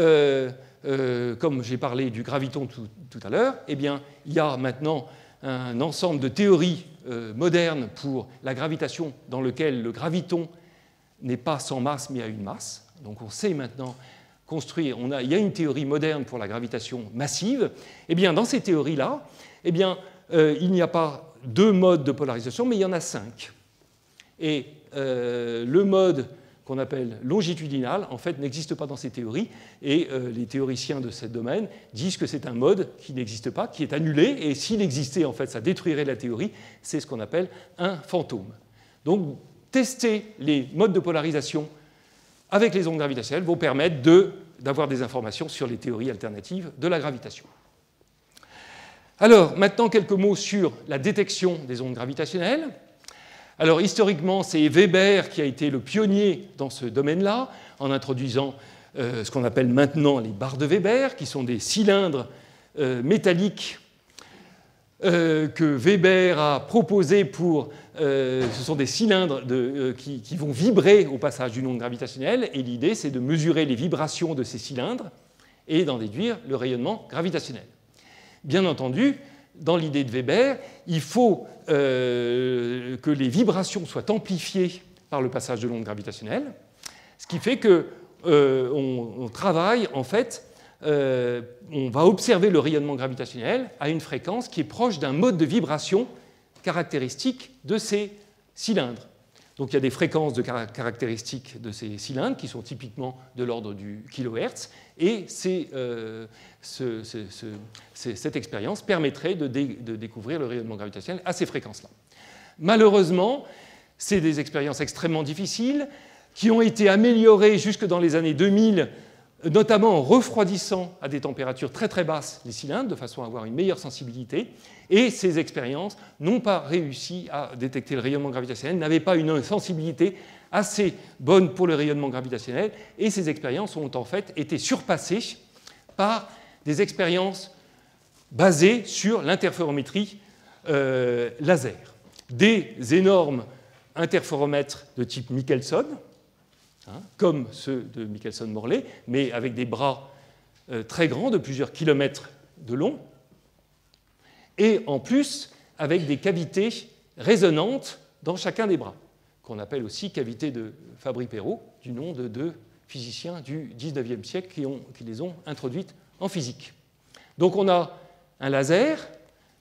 comme j'ai parlé du graviton tout à l'heure, eh bien, il y a maintenant un ensemble de théories modernes pour la gravitation dans lequel le graviton n'est pas sans masse mais a une masse. Donc on sait maintenant construire, il y a une théorie moderne pour la gravitation massive. Eh bien, dans ces théories-là, eh bien, il n'y a pas 2 modes de polarisation, mais il y en a 5. Et le mode qu'on appelle longitudinal, en fait, n'existe pas dans ces théories, et les théoriciens de ce domaine disent que c'est un mode qui n'existe pas, qui est annulé, et s'il existait, en fait, ça détruirait la théorie. C'est ce qu'on appelle un fantôme. Donc, tester les modes de polarisation avec les ondes gravitationnelles vont permettre d'avoir des informations sur les théories alternatives de la gravitation. Alors, maintenant, quelques mots sur la détection des ondes gravitationnelles. Alors, historiquement, c'est Weber qui a été le pionnier dans ce domaine-là, en introduisant ce qu'on appelle maintenant les barres de Weber, qui sont des cylindres métalliques que Weber a proposés pour... ce sont des cylindres qui vont vibrer au passage d'une onde gravitationnelle, et l'idée, c'est de mesurer les vibrations de ces cylindres et d'en déduire le rayonnement gravitationnel. Bien entendu, dans l'idée de Weber, il faut que les vibrations soient amplifiées par le passage de l'onde gravitationnelle, ce qui fait qu'on travaille, en fait, on va observer le rayonnement gravitationnel à une fréquence qui est proche d'un mode de vibration caractéristique de ces cylindres. Donc il y a des fréquences de caractéristiques de ces cylindres qui sont typiquement de l'ordre du kilohertz, et cette expérience permettrait de découvrir le rayonnement gravitationnel à ces fréquences-là. Malheureusement, c'est des expériences extrêmement difficiles qui ont été améliorées jusque dans les années 2000, notamment en refroidissant à des températures très très basses les cylindres, de façon à avoir une meilleure sensibilité. Et ces expériences n'ont pas réussi à détecter le rayonnement gravitationnel, n'avaient pas une sensibilité assez bonne pour le rayonnement gravitationnel, et ces expériences ont en fait été surpassées par des expériences basées sur l'interférométrie laser. Des énormes interféromètres de type Michelson, comme ceux de Michelson-Morley, mais avec des bras très grands, de plusieurs kilomètres de long, et en plus avec des cavités résonantes dans chacun des bras, qu'on appelle aussi cavités de Fabry-Perot, du nom de deux physiciens du XIXe siècle qui les ont introduites en physique. Donc on a un laser,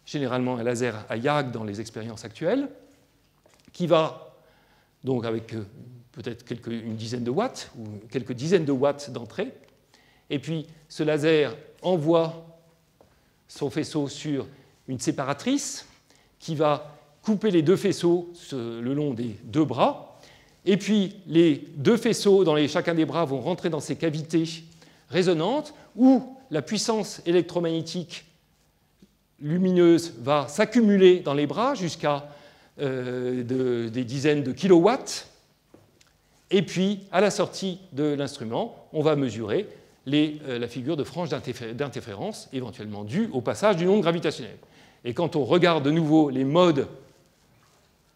généralement un laser à YAG dans les expériences actuelles, qui va, donc avec peut-être une dizaine de watts, ou quelques dizaines de watts d'entrée, et puis ce laser envoie son faisceau sur une séparatrice qui va couper les deux faisceaux le long des deux bras, et puis les deux faisceaux dans chacun des bras vont rentrer dans ces cavités résonantes où la puissance électromagnétique lumineuse va s'accumuler dans les bras jusqu'à des dizaines de kilowatts, et puis à la sortie de l'instrument, on va mesurer la figure de frange d'interférence éventuellement due au passage d'une onde gravitationnelle. Et quand on regarde de nouveau les modes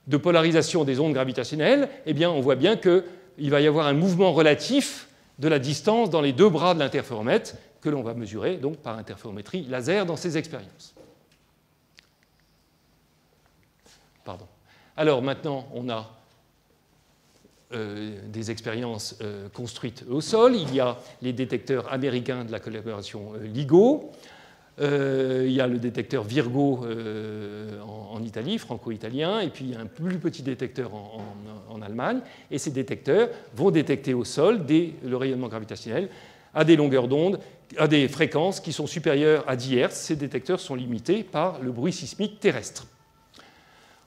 de polarisation des ondes gravitationnelles, eh bien, on voit bien qu'il va y avoir un mouvement relatif de la distance dans les deux bras de l'interféromètre que l'on va mesurer donc, par interférométrie laser dans ces expériences. Pardon. Alors maintenant, on a des expériences construites au sol. Il y a les détecteurs américains de la collaboration LIGO. Il y a le détecteur Virgo en Italie, franco-italien, et puis il y a un plus petit détecteur en Allemagne. Et ces détecteurs vont détecter au sol le rayonnement gravitationnel à des longueurs d'onde, à des fréquences qui sont supérieures à 10 Hz. Ces détecteurs sont limités par le bruit sismique terrestre.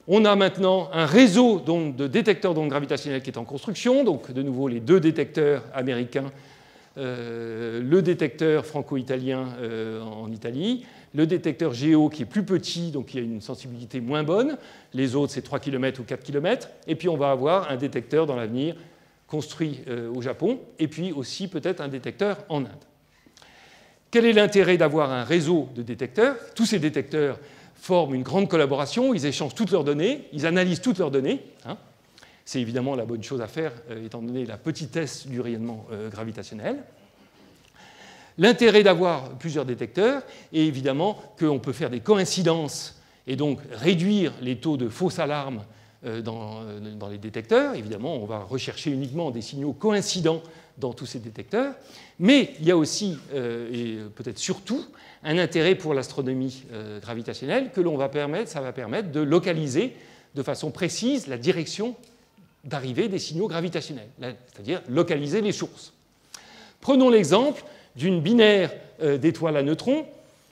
On a maintenant un réseau de détecteurs d'ondes gravitationnelles qui est en construction, donc de nouveau les deux détecteurs américains, le détecteur franco-italien en Italie, le détecteur Géo qui est plus petit, donc qui a une sensibilité moins bonne, les autres c'est 3 km ou 4 km, et puis on va avoir un détecteur dans l'avenir construit au Japon, et puis aussi peut-être un détecteur en Inde. Quel est l'intérêt d'avoir un réseau de détecteurs? Tous ces détecteurs forment une grande collaboration, ils échangent toutes leurs données, ils analysent toutes leurs données. C'est évidemment la bonne chose à faire, étant donné la petitesse du rayonnement gravitationnel. L'intérêt d'avoir plusieurs détecteurs est évidemment qu'on peut faire des coïncidences et donc réduire les taux de fausses alarmes dans les détecteurs. Évidemment, on va rechercher uniquement des signaux coïncidents dans tous ces détecteurs. Mais il y a aussi, et peut-être surtout, un intérêt pour l'astronomie gravitationnelle ça va permettre de localiser de façon précise la direction d'arrivée des signaux gravitationnels, c'est-à-dire localiser les sources. Prenons l'exemple d'une binaire d'étoiles à neutrons,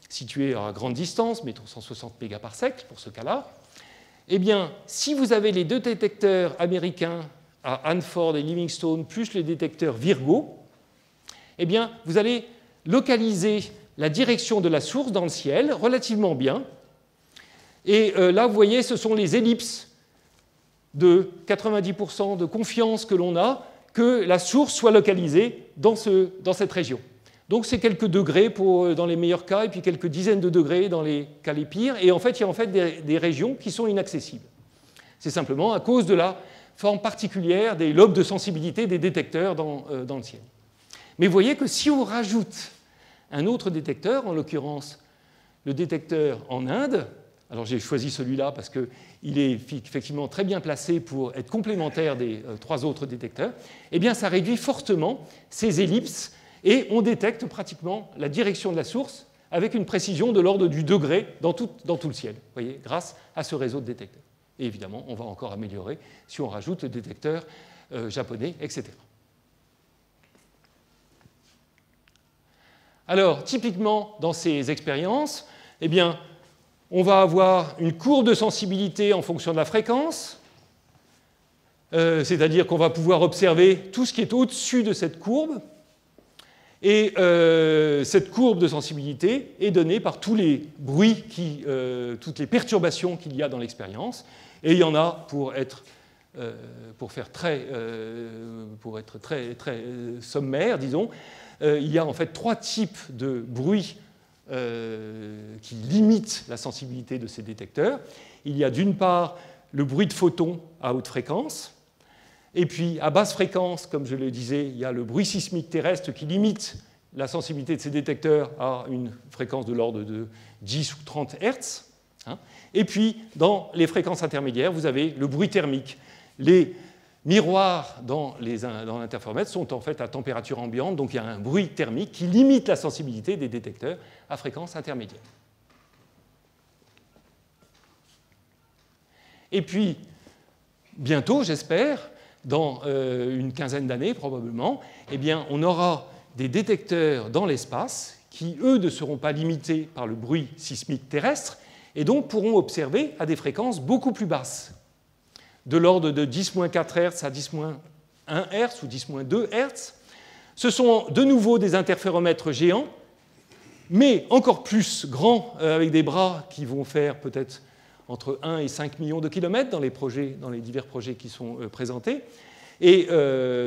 située à grande distance, mettons 160 mégaparsecs pour ce cas-là. Eh bien, si vous avez les deux détecteurs américains à Hanford et Livingstone, plus le détecteur Virgo, eh bien, vous allez localiser la direction de la source dans le ciel relativement bien. Et là, vous voyez, ce sont les ellipses de 90% de confiance que l'on a, que la source soit localisée dans cette région. Donc c'est quelques degrés dans les meilleurs cas, et puis quelques dizaines de degrés dans les cas les pires. Et en fait, il y a en fait des régions qui sont inaccessibles. C'est simplement à cause de la forme particulière des lobes de sensibilité des détecteurs dans le ciel. Mais vous voyez que si on rajoute un autre détecteur, en l'occurrence le détecteur en Inde, alors j'ai choisi celui-là parce qu'il est effectivement très bien placé pour être complémentaire des 3 autres détecteurs, eh bien ça réduit fortement ces ellipses et on détecte pratiquement la direction de la source avec une précision de l'ordre du degré dans tout le ciel, vous voyez, grâce à ce réseau de détecteurs. Et évidemment, on va encore améliorer si on rajoute le détecteur japonais, etc. Alors, typiquement, dans ces expériences, eh bien, on va avoir une courbe de sensibilité en fonction de la fréquence, c'est-à-dire qu'on va pouvoir observer tout ce qui est au-dessus de cette courbe, et cette courbe de sensibilité est donnée par tous les bruits, toutes les perturbations qu'il y a dans l'expérience, et il y en a pour être très sommaire, disons, il y a en fait 3 types de bruits qui limitent la sensibilité de ces détecteurs. Il y a d'une part le bruit de photons à haute fréquence, et puis à basse fréquence, comme je le disais, il y a le bruit sismique terrestre qui limite la sensibilité de ces détecteurs à une fréquence de l'ordre de 10 ou 30 Hz. Et puis dans les fréquences intermédiaires, vous avez le bruit thermique. Les miroirs dans l'interféromètre sont en fait à température ambiante, donc il y a un bruit thermique qui limite la sensibilité des détecteurs à fréquence intermédiaire. Et puis, bientôt, j'espère, dans une quinzaine d'années probablement, eh bien, on aura des détecteurs dans l'espace qui, eux, ne seront pas limités par le bruit sismique terrestre et donc pourront observer à des fréquences beaucoup plus basses, de l'ordre de 10-4 Hz à 10-1 Hz ou 10-2 Hz. Ce sont de nouveau des interféromètres géants, mais encore plus grands, avec des bras qui vont faire peut-être entre 1 et 5 millions de kilomètres dans les divers projets qui sont présentés, et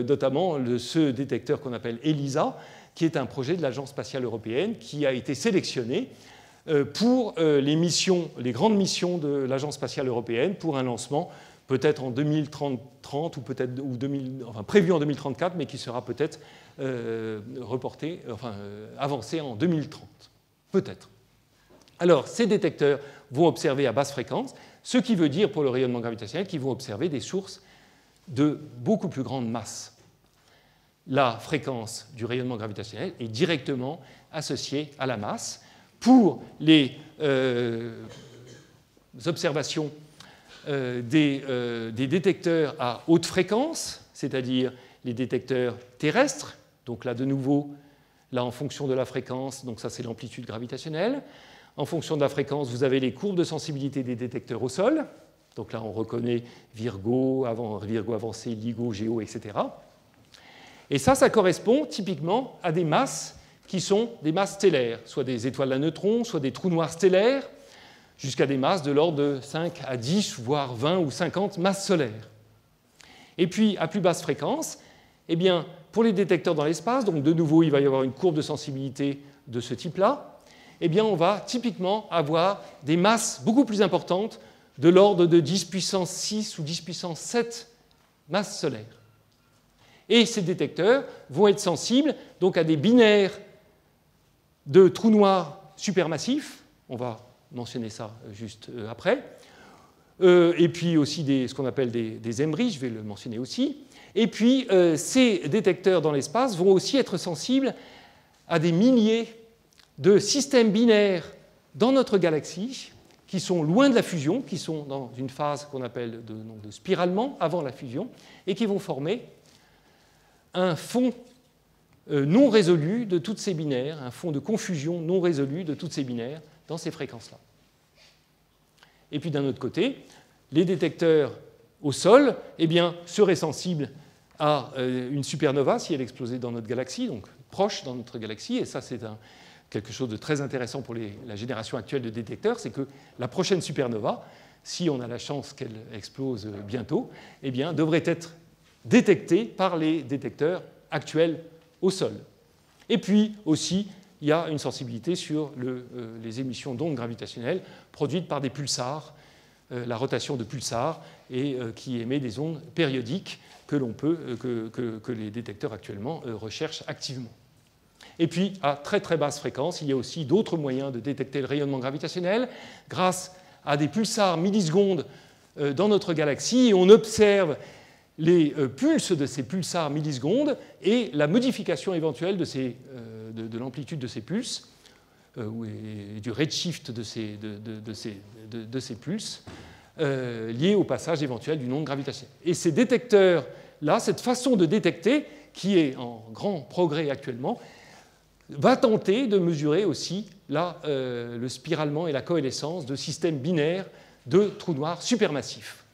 notamment ce détecteur qu'on appelle ELISA, qui est un projet de l'Agence spatiale européenne qui a été sélectionné pour les grandes missions de l'Agence spatiale européenne pour un lancement peut-être en 2030 ou peut-être prévu en 2034, mais qui sera peut-être avancé en 2030, peut-être. Alors, ces détecteurs vont observer à basse fréquence, ce qui veut dire pour le rayonnement gravitationnel qu'ils vont observer des sources de beaucoup plus grande masse. La fréquence du rayonnement gravitationnel est directement associée à la masse. Pour les observations des détecteurs à haute fréquence, c'est-à-dire les détecteurs terrestres, donc là de nouveau, là en fonction de la fréquence, donc ça c'est l'amplitude gravitationnelle. En fonction de la fréquence, vous avez les courbes de sensibilité des détecteurs au sol. Donc là, on reconnaît Virgo, Virgo avancé, LIGO, GEO, etc. Et ça correspond typiquement à des masses qui sont des masses stellaires, soit des étoiles à neutrons, soit des trous noirs stellaires, jusqu'à des masses de l'ordre de 5 à 10, voire 20 ou 50 masses solaires. Et puis, à plus basse fréquence, eh bien, pour les détecteurs dans l'espace, donc de nouveau, il va y avoir une courbe de sensibilité de ce type-là, eh bien, on va typiquement avoir des masses beaucoup plus importantes de l'ordre de 10 puissance 6 ou 10 puissance 7 masses solaires. Et ces détecteurs vont être sensibles donc, à des binaires de trous noirs supermassifs, on va mentionner ça juste après, et puis aussi ce qu'on appelle des MRI, je vais le mentionner aussi. Et puis, ces détecteurs dans l'espace vont aussi être sensibles à des milliers de systèmes binaires dans notre galaxie qui sont loin de la fusion, qui sont dans une phase qu'on appelle de spiralement avant la fusion, et qui vont former un fond non résolu de toutes ces binaires, un fond de confusion non résolu de toutes ces binaires dans ces fréquences-là. Et puis d'un autre côté, les détecteurs au sol eh bien, seraient sensibles à une supernova si elle explosait dans notre galaxie, donc proche dans notre galaxie, et ça c'est quelque chose de très intéressant pour la génération actuelle de détecteurs, c'est que la prochaine supernova, si on a la chance qu'elle explose bientôt, eh bien, devrait être détectés par les détecteurs actuels au sol. Et puis aussi, il y a une sensibilité sur les émissions d'ondes gravitationnelles produites par des pulsars, la rotation de pulsars, et qui émet des ondes périodiques que les détecteurs actuellement recherchent activement. Et puis, à très très basse fréquence, il y a aussi d'autres moyens de détecter le rayonnement gravitationnel grâce à des pulsars millisecondes dans notre galaxie, et on observe les pulses de ces pulsars millisecondes et la modification éventuelle de l'amplitude de ces pulses et du redshift de ces pulses liés au passage éventuel d'une onde gravitationnelle. Et ces détecteurs-là, cette façon de détecter, qui est en grand progrès actuellement, va tenter de mesurer aussi le spiralement et la coalescence de systèmes binaires de trous noirs supermassifs.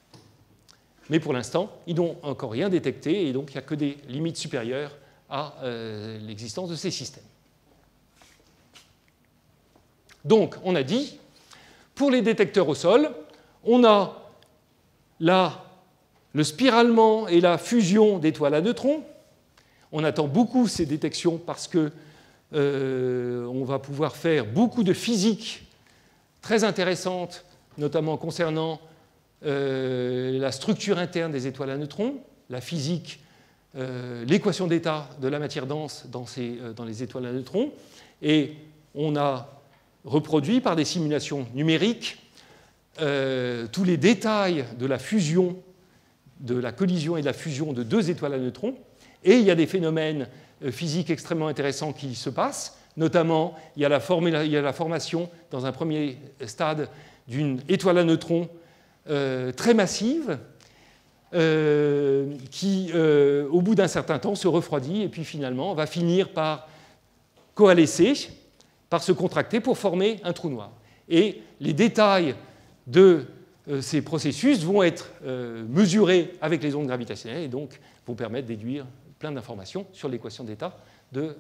Mais pour l'instant, ils n'ont encore rien détecté, et donc il n'y a que des limites supérieures à l'existence de ces systèmes. Donc, on a dit, pour les détecteurs au sol, on a là le spiralement et la fusion d'étoiles à neutrons. On attend beaucoup ces détections parce que on va pouvoir faire beaucoup de physique très intéressante, notamment concernant la structure interne des étoiles à neutrons, la physique, l'équation d'état de la matière dense dans les étoiles à neutrons. Et on a reproduit par des simulations numériques tous les détails de la fusion, de la collision et de la fusion de deux étoiles à neutrons. Et il y a des phénomènes physiques extrêmement intéressants qui se passent. Notamment, il y a la formation, dans un premier stade, d'une étoile à neutrons très massive qui, au bout d'un certain temps, se refroidit et puis finalement va finir par coalescer, par se contracter pour former un trou noir. Et les détails de ces processus vont être mesurés avec les ondes gravitationnelles et donc vont permettre de déduire plein d'informations sur l'équation d'état de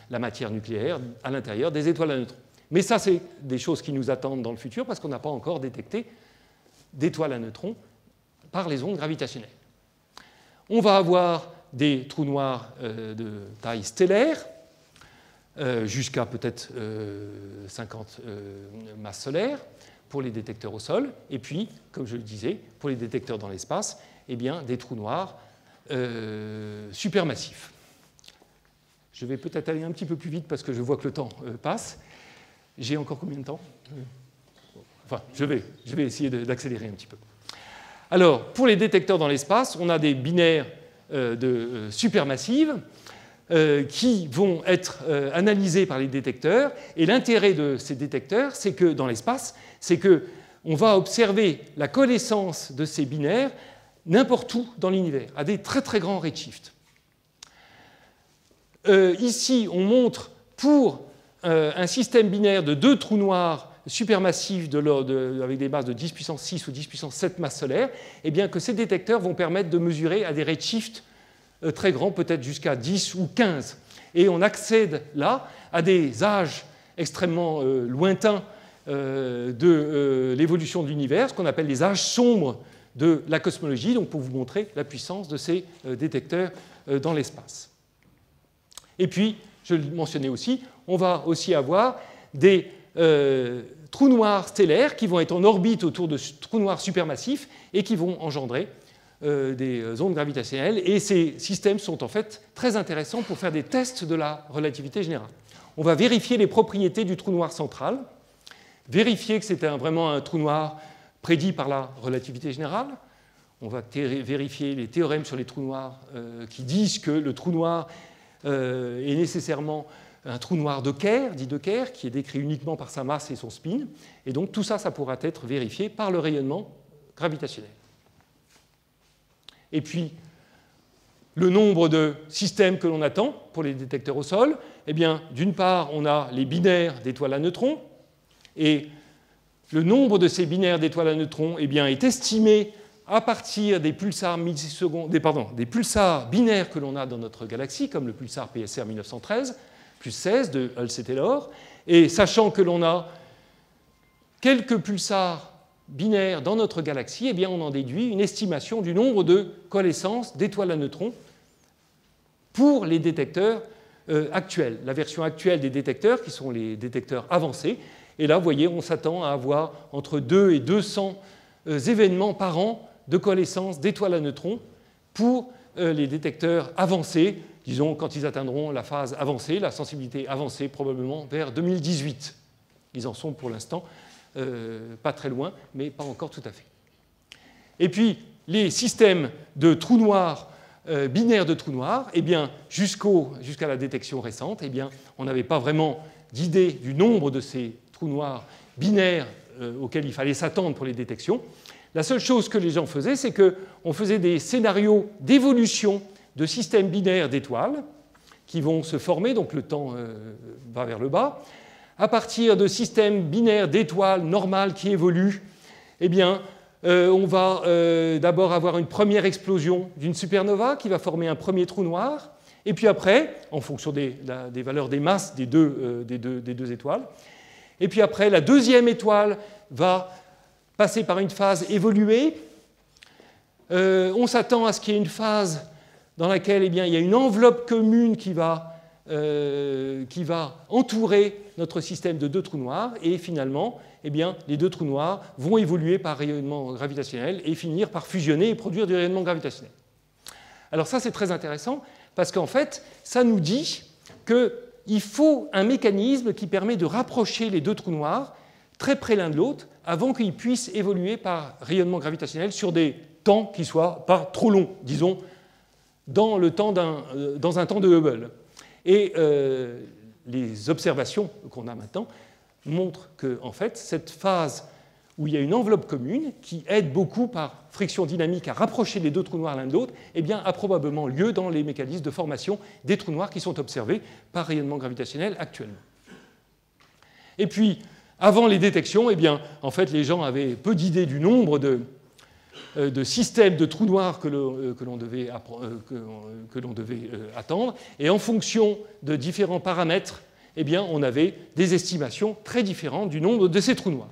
la matière nucléaire à l'intérieur des étoiles à neutrons. Mais ça, c'est des choses qui nous attendent dans le futur parce qu'on n'a pas encore détecté d'étoiles à neutrons par les ondes gravitationnelles. On va avoir des trous noirs de taille stellaire, jusqu'à peut-être 50 masses solaires pour les détecteurs au sol, et puis, comme je le disais, pour les détecteurs dans l'espace, eh bien, des trous noirs supermassifs. Je vais peut-être aller un petit peu plus vite parce que je vois que le temps passe. J'ai encore combien de temps ? Enfin, je vais essayer d'accélérer un petit peu. Alors, pour les détecteurs dans l'espace, on a des binaires supermassives qui vont être analysés par les détecteurs. Et l'intérêt de ces détecteurs, c'est que dans l'espace, c'est qu'on va observer la coalescence de ces binaires n'importe où dans l'univers, à des très très grands redshifts. Ici, on montre pour un système binaire de deux trous noirs supermassifs avec des masses de 10 puissance 6 ou 10 puissance 7 masses solaires, eh bien que ces détecteurs vont permettre de mesurer à des redshifts très grands, peut-être jusqu'à 10 ou 15. Et on accède là à des âges extrêmement lointains de l'évolution de l'univers, ce qu'on appelle les âges sombres de la cosmologie, donc pour vous montrer la puissance de ces détecteurs dans l'espace. Et puis, je le mentionnais aussi, on va aussi avoir des trous noirs stellaires qui vont être en orbite autour de trous noirs supermassifs et qui vont engendrer des ondes gravitationnelles. Et ces systèmes sont en fait très intéressants pour faire des tests de la relativité générale. On va vérifier les propriétés du trou noir central, vérifier que c'est vraiment un trou noir prédit par la relativité générale. On va vérifier les théorèmes sur les trous noirs qui disent que le trou noir est nécessairement un trou noir de Kerr, dit de Kerr, qui est décrit uniquement par sa masse et son spin. Et donc tout ça, ça pourra être vérifié par le rayonnement gravitationnel. Et puis, le nombre de systèmes que l'on attend pour les détecteurs au sol, eh bien, d'une part, on a les binaires d'étoiles à neutrons, et le nombre de ces binaires d'étoiles à neutrons eh bien, est estimé à partir des pulsars des pulsars binaires que l'on a dans notre galaxie, comme le pulsar PSR 1913, plus 16 de Hulse et Taylor, et sachant que l'on a quelques pulsars binaires dans notre galaxie, eh bien, on en déduit une estimation du nombre de coalescences d'étoiles à neutrons pour les détecteurs actuels. La version actuelle des détecteurs, qui sont les détecteurs avancés. Et là, vous voyez, on s'attend à avoir entre 2 et 200 événements par an de coalescence d'étoiles à neutrons pour les détecteurs avancés, disons quand ils atteindront la phase avancée, la sensibilité avancée probablement vers 2018. Ils en sont pour l'instant pas très loin, mais pas encore tout à fait. Et puis, les systèmes de trous noirs, binaires de trous noirs, eh bien, jusqu'à la détection récente, eh bien, on n'avait pas vraiment d'idée du nombre de ces trous noirs binaires auxquels il fallait s'attendre pour les détections. La seule chose que les gens faisaient, c'est qu'on faisait des scénarios d'évolution de systèmes binaires d'étoiles qui vont se former, donc le temps va vers le bas. À partir de systèmes binaires d'étoiles normales qui évoluent, eh bien, on va d'abord avoir une première explosion d'une supernova qui va former un premier trou noir. Et puis après, en fonction des valeurs des masses des deux étoiles, et puis après, la deuxième étoile va passer par une phase évoluée. On s'attend à ce qu'il y ait une phase dans laquelle il y a une enveloppe commune qui va entourer notre système de deux trous noirs, et finalement, les deux trous noirs vont évoluer par rayonnement gravitationnel et finir par fusionner et produire du rayonnement gravitationnel. Alors ça, c'est très intéressant, parce qu'en fait, ça nous dit qu'il faut un mécanisme qui permet de rapprocher les deux trous noirs très près l'un de l'autre avant qu'ils puissent évoluer par rayonnement gravitationnel sur des temps qui ne soient pas trop longs, disons, dans un temps de Hubble. Et les observations qu'on a maintenant montrent que, en fait, cette phase où il y a une enveloppe commune qui aide beaucoup par friction dynamique à rapprocher les deux trous noirs l'un de l'autre, a probablement lieu dans les mécanismes de formation des trous noirs qui sont observés par rayonnement gravitationnel actuellement. Et puis, avant les détections, en fait, les gens avaient peu d'idées du nombre de systèmes de trous noirs que l'on devait attendre, et en fonction de différents paramètres, on avait des estimations très différentes du nombre de ces trous noirs.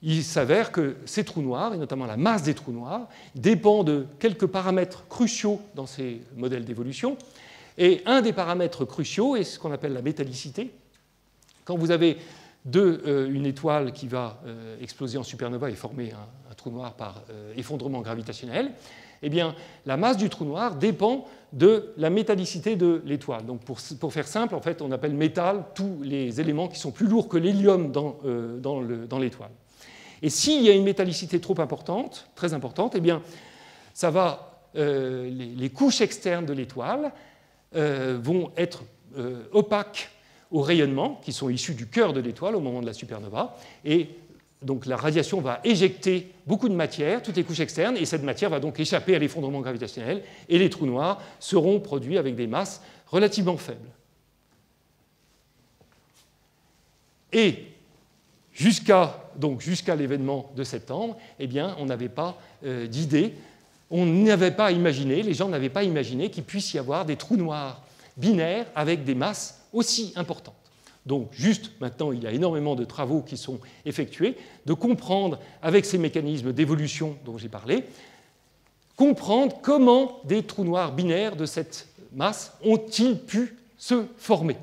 Il s'avère que ces trous noirs, et notamment la masse des trous noirs, dépend de quelques paramètres cruciaux dans ces modèles d'évolution. Et un des paramètres cruciaux est ce qu'on appelle la métallicité. Quand vous avez une étoile qui va exploser en supernova et former un trou noir par effondrement gravitationnel, la masse du trou noir dépend de la métallicité de l'étoile. Donc pour faire simple, en fait, on appelle métal tous les éléments qui sont plus lourds que l'hélium dans l'étoile. Et s'il y a une métallicité trop importante, très importante, ça va, les couches externes de l'étoile vont être opaques au rayonnement, qui sont issus du cœur de l'étoile au moment de la supernova, et donc la radiation va éjecter beaucoup de matière, toutes les couches externes, et cette matière va donc échapper à l'effondrement gravitationnel, et les trous noirs seront produits avec des masses relativement faibles. Et jusqu'à l'événement de septembre, on n'avait pas d'idée, on n'avait pas imaginé, les gens n'avaient pas imaginé qu'il puisse y avoir des trous noirs binaires avec des masses aussi importantes. Donc, juste maintenant, il y a énormément de travaux qui sont effectués, de comprendre, avec ces mécanismes d'évolution dont j'ai parlé, comprendre comment des trous noirs binaires de cette masse ont-ils pu se former.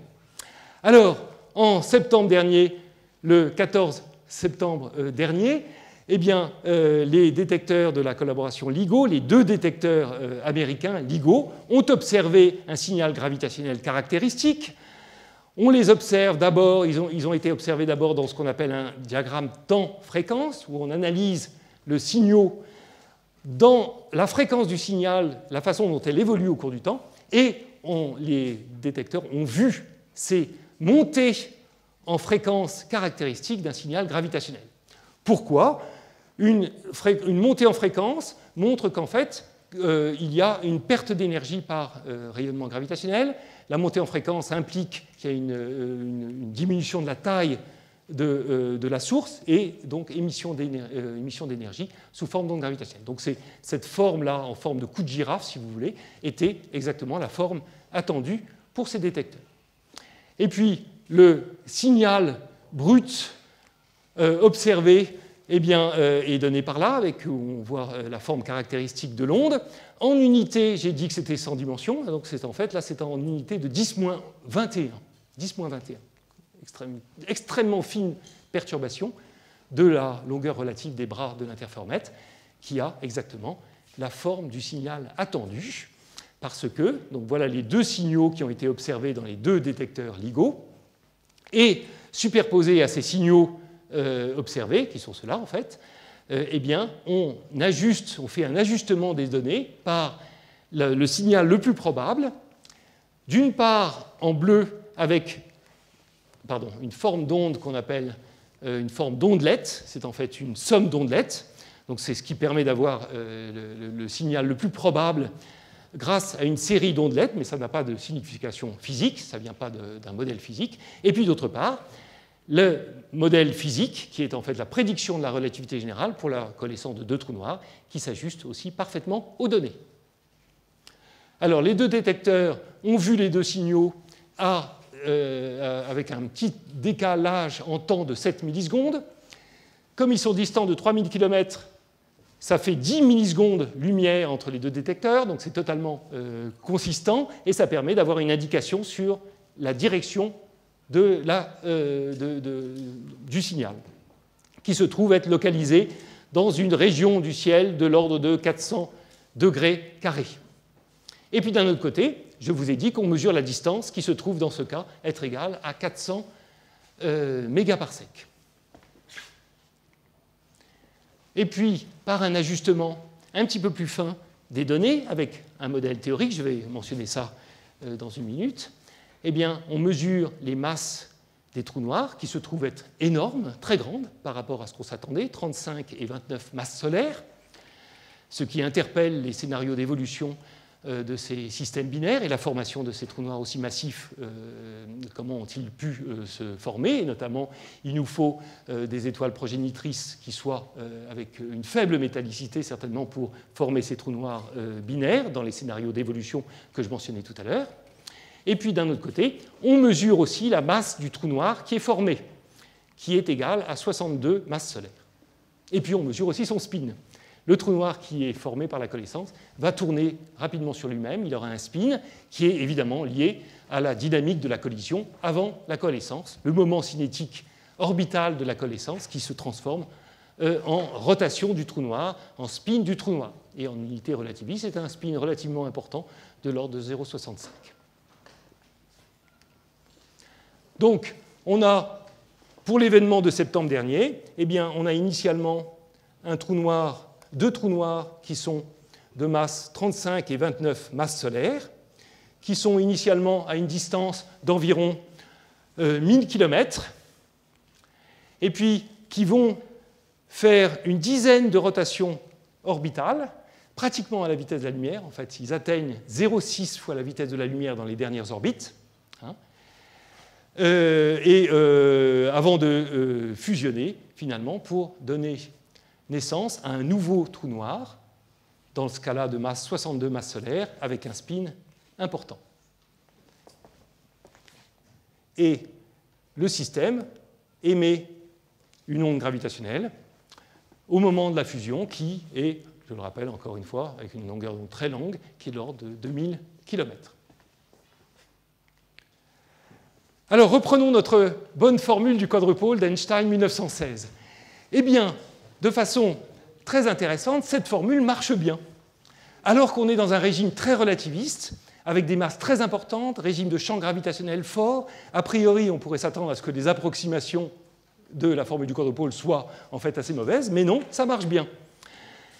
Alors, en septembre dernier, le 14 septembre dernier, les détecteurs de la collaboration LIGO, les deux détecteurs américains LIGO, ont observé un signal gravitationnel caractéristique. On les observe d'abord, ils ont été observés d'abord dans ce qu'on appelle un diagramme temps-fréquence, où on analyse le signal dans la fréquence du signal, la façon dont elle évolue au cours du temps, et les détecteurs ont vu ces montées en fréquence caractéristique d'un signal gravitationnel. Pourquoi ? Une montée en fréquence montre qu'en fait, il y a une perte d'énergie par rayonnement gravitationnel. La montée en fréquence implique qu'il y a une diminution de la taille de la source et donc émission d'énergie sous forme d'onde gravitationnelle. Donc cette forme-là, en forme de cou de girafe, si vous voulez, était exactement la forme attendue pour ces détecteurs. Et puis, le signal brut observé est donné par là, avec où on voit la forme caractéristique de l'onde. En unité, j'ai dit que c'était sans dimension, donc c'est en fait, là, c'est en unité de 10-21. 10-21. Extrêmement fine perturbation de la longueur relative des bras de l'interféromètre, qui a exactement la forme du signal attendu, parce que, donc voilà les deux signaux qui ont été observés dans les deux détecteurs LIGO, et superposés à ces signaux observés, qui sont ceux-là en fait, eh bien, on fait un ajustement des données par le signal le plus probable, d'une part en bleu avec une forme d'onde qu'on appelle une forme d'ondelette, c'est en fait une somme d'ondelettes, donc c'est ce qui permet d'avoir le signal le plus probable grâce à une série d'ondelettes, mais ça n'a pas de signification physique, ça ne vient pas d'un modèle physique, et puis d'autre part, le modèle physique, qui est en fait la prédiction de la relativité générale pour la connaissance de deux trous noirs, qui s'ajuste aussi parfaitement aux données. Alors, les deux détecteurs ont vu les deux signaux avec un petit décalage en temps de 7 millisecondes. Comme ils sont distants de 3000 km, ça fait 10 millisecondes lumière entre les deux détecteurs, donc c'est totalement consistant, et ça permet d'avoir une indication sur la direction du signal, qui se trouve être localisé dans une région du ciel de l'ordre de 400 degrés carrés. Et puis d'un autre côté, je vous ai dit qu'on mesure la distance qui se trouve dans ce cas être égale à 400 mégaparsecs. Et puis, par un ajustement un petit peu plus fin des données, avec un modèle théorique, je vais mentionner ça dans une minute, eh bien, on mesure les masses des trous noirs, qui se trouvent être énormes, très grandes par rapport à ce qu'on s'attendait, 35 et 29 masses solaires, ce qui interpelle les scénarios d'évolution de ces systèmes binaires et la formation de ces trous noirs aussi massifs, comment ont-ils pu se former, et notamment il nous faut des étoiles progénitrices qui soient avec une faible métallicité certainement pour former ces trous noirs binaires dans les scénarios d'évolution que je mentionnais tout à l'heure. Et puis d'un autre côté, on mesure aussi la masse du trou noir qui est formé, qui est égale à 62 masses solaires. Et puis on mesure aussi son spin. Le trou noir qui est formé par la coalescence va tourner rapidement sur lui-même, il aura un spin qui est évidemment lié à la dynamique de la collision avant la coalescence, le moment cinétique orbital de la coalescence qui se transforme en rotation du trou noir, en spin du trou noir. Et en unité relativiste, c'est un spin relativement important de l'ordre de 0,65. Donc, on a, pour l'événement de septembre dernier, eh bien, on a initialement deux trous noirs qui sont de masse 35 et 29 masses solaires, qui sont initialement à une distance d'environ 1000 km, et puis qui vont faire une dizaine de rotations orbitales, pratiquement à la vitesse de la lumière. En fait, ils atteignent 0,6 fois la vitesse de la lumière dans les dernières orbites, avant de fusionner finalement pour donner naissance à un nouveau trou noir, dans ce cas-là de masse 62 masses solaires, avec un spin important. Et le système émet une onde gravitationnelle au moment de la fusion qui est, je le rappelle encore une fois, avec une longueur d'onde très longue, qui est de l'ordre de 2000 km. Alors, reprenons notre bonne formule du quadrupôle d'Einstein 1916. Eh bien, de façon très intéressante, cette formule marche bien. Alors qu'on est dans un régime très relativiste, avec des masses très importantes, régime de champ gravitationnel fort, a priori, on pourrait s'attendre à ce que les approximations de la formule du quadrupôle soient en fait assez mauvaises, mais non, ça marche bien.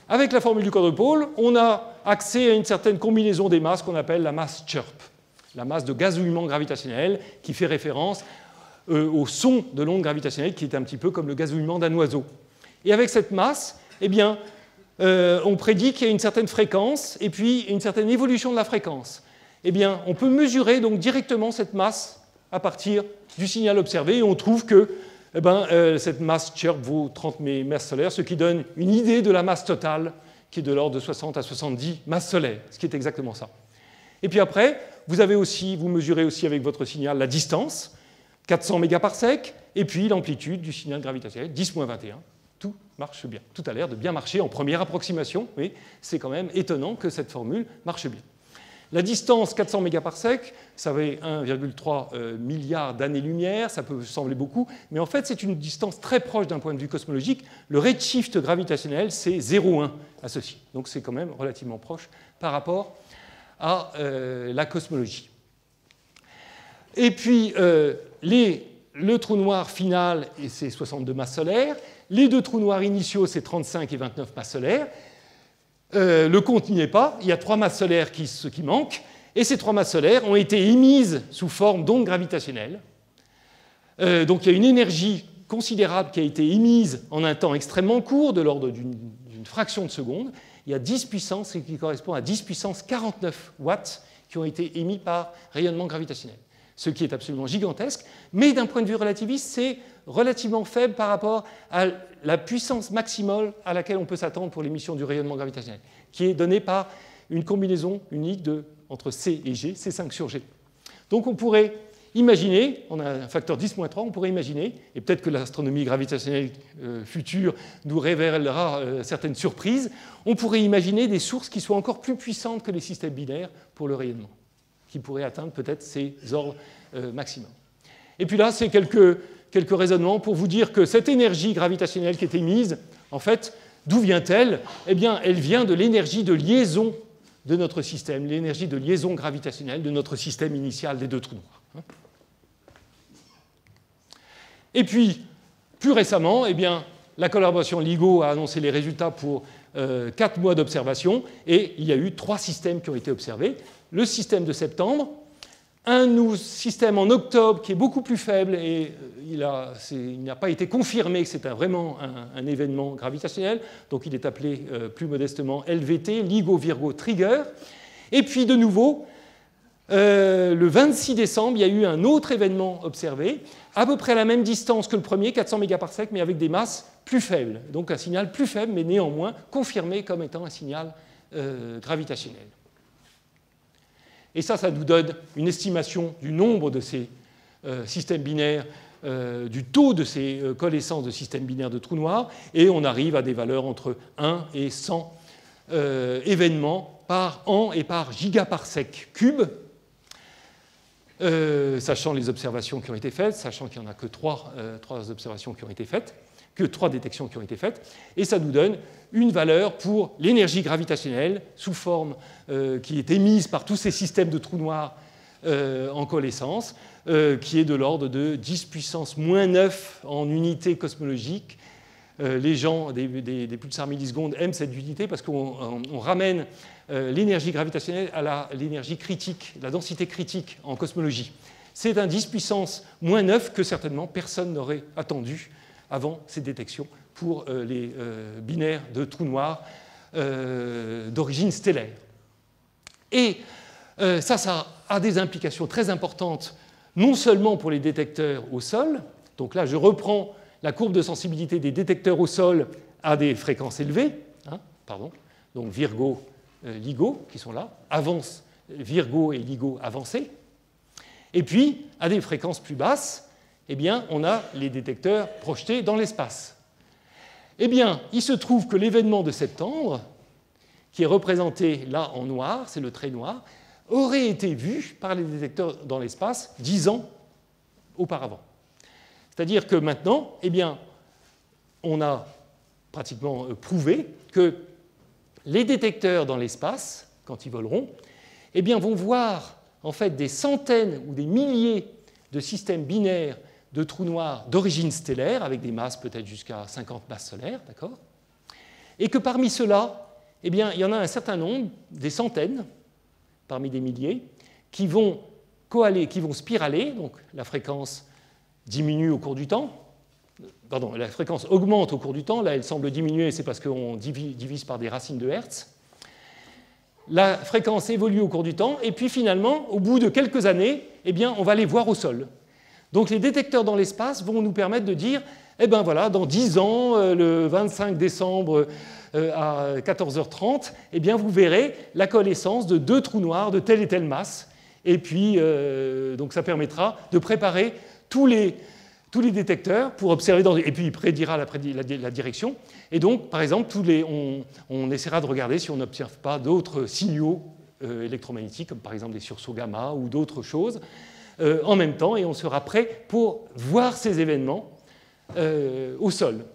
Avec la formule du quadrupôle, on a accès à une certaine combinaison des masses qu'on appelle la masse chirp, la masse de gazouillement gravitationnel qui fait référence au son de l'onde gravitationnelle qui est un petit peu comme le gazouillement d'un oiseau. Et avec cette masse, eh bien, on prédit qu'il y a une certaine fréquence et puis une certaine évolution de la fréquence. Eh bien, on peut mesurer donc directement cette masse à partir du signal observé et on trouve que cette masse chirp vaut 30 masses solaires, ce qui donne une idée de la masse totale qui est de l'ordre de 60 à 70 masses solaires, ce qui est exactement ça. Et puis après, vous mesurez aussi avec votre signal la distance, 400 mégaparsecs, et puis l'amplitude du signal gravitationnel, 10-21, tout marche bien. Tout a l'air de bien marcher en première approximation, mais c'est quand même étonnant que cette formule marche bien. La distance 400 mégaparsecs, ça fait 1,3 milliard d'années-lumière, ça peut sembler beaucoup, mais en fait c'est une distance très proche d'un point de vue cosmologique. Le redshift gravitationnel, c'est 0,1 à ceci. Donc c'est quand même relativement proche par rapport à la cosmologie. Et puis le trou noir final, c'est 62 masses solaires. Les deux trous noirs initiaux, c'est 35 et 29 masses solaires. Le compte n'y est pas, il y a 3 masses solaires qui manquent, et ces 3 masses solaires ont été émises sous forme d'ondes gravitationnelles. Donc il y a une énergie considérable qui a été émise en un temps extrêmement court, de l'ordre d'une fraction de seconde. Il y a 10 puissance, qui correspond à 10 puissance 49 watts qui ont été émis par rayonnement gravitationnel, ce qui est absolument gigantesque, mais d'un point de vue relativiste, c'est relativement faible par rapport à la puissance maximale à laquelle on peut s'attendre pour l'émission du rayonnement gravitationnel, qui est donnée par une combinaison unique entre C et G, C5 sur G. Donc on pourrait imaginer, on a un facteur 10-3, on pourrait imaginer, et peut-être que l'astronomie gravitationnelle future nous révélera certaines surprises, on pourrait imaginer des sources qui soient encore plus puissantes que les systèmes binaires pour le rayonnement, qui pourraient atteindre peut-être ces ordres maximum. Et puis là, c'est quelques raisonnements pour vous dire que cette énergie gravitationnelle qui est émise, en fait, d'où vient-elle? Eh bien, elle vient de l'énergie de liaison de notre système, l'énergie de liaison gravitationnelle de notre système initial des deux trous noirs. Et puis, plus récemment, eh bien, la collaboration LIGO a annoncé les résultats pour 4 mois d'observation, et il y a eu 3 systèmes qui ont été observés. Le système de septembre, un système en octobre qui est beaucoup plus faible, et il n'a pas été confirmé que c'est vraiment un événement gravitationnel, donc il est appelé plus modestement LVT, LIGO Virgo Trigger. Et puis de nouveau, le 26 décembre, il y a eu un autre événement observé, à peu près à la même distance que le premier, 400 mégaparsecs, mais avec des masses plus faibles. Donc un signal plus faible, mais néanmoins confirmé comme étant un signal gravitationnel. Et ça nous donne une estimation du nombre de ces systèmes binaires, du taux de ces coalescences de systèmes binaires de trous noirs, et on arrive à des valeurs entre 1 et 100 événements par an et par gigaparsec cube, sachant les observations qui ont été faites, sachant qu'il n'y en a que 3 observations qui ont été faites, que 3 détections qui ont été faites, et ça nous donne une valeur pour l'énergie gravitationnelle sous forme qui est émise par tous ces systèmes de trous noirs en coalescence, qui est de l'ordre de 10 puissance moins 9 en unité cosmologique. Les gens des pulsars millisecondes aiment cette unité parce qu'on ramène l'énergie gravitationnelle à l'énergie critique, la densité critique en cosmologie. C'est un 10 puissance moins 9 que certainement personne n'aurait attendu avant ces détections pour les binaires de trous noirs d'origine stellaire. Et ça a des implications très importantes, non seulement pour les détecteurs au sol, donc là je reprends la courbe de sensibilité des détecteurs au sol à des fréquences élevées, donc Virgo, LIGO qui sont là, avance Virgo et LIGO avancés, et puis à des fréquences plus basses, eh bien, on a les détecteurs projetés dans l'espace. Eh bien, il se trouve que l'événement de septembre, qui est représenté là en noir, c'est le trait noir, aurait été vu par les détecteurs dans l'espace 10 ans auparavant. C'est-à-dire que maintenant, eh bien, on a pratiquement prouvé que les détecteurs dans l'espace, quand ils voleront, eh bien, vont voir en fait des centaines ou des milliers de systèmes binaires de trous noirs d'origine stellaire, avec des masses peut-être jusqu'à 50 masses solaires, d'accord ? Et que parmi ceux-là, eh bien, il y en a un certain nombre, des centaines, parmi des milliers, qui vont spiraler, donc la fréquence diminue au cours du temps, la fréquence augmente au cours du temps, là elle semble diminuer, c'est parce qu'on divise par des racines de Hertz. La fréquence évolue au cours du temps, et puis finalement, au bout de quelques années, eh bien, on va les voir au sol. Donc les détecteurs dans l'espace vont nous permettre de dire, eh bien voilà, dans 10 ans, le 25 décembre à 14h30, eh bien vous verrez la coalescence de 2 trous noirs de telle et telle masse. Et puis, donc ça permettra de préparer tous les tous les détecteurs pour observer, et puis il prédira la direction. Et donc, par exemple, on essaiera de regarder si on n'observe pas d'autres signaux électromagnétiques, comme par exemple des sursauts gamma ou d'autres choses, en même temps, et on sera prêt pour voir ces événements au sol.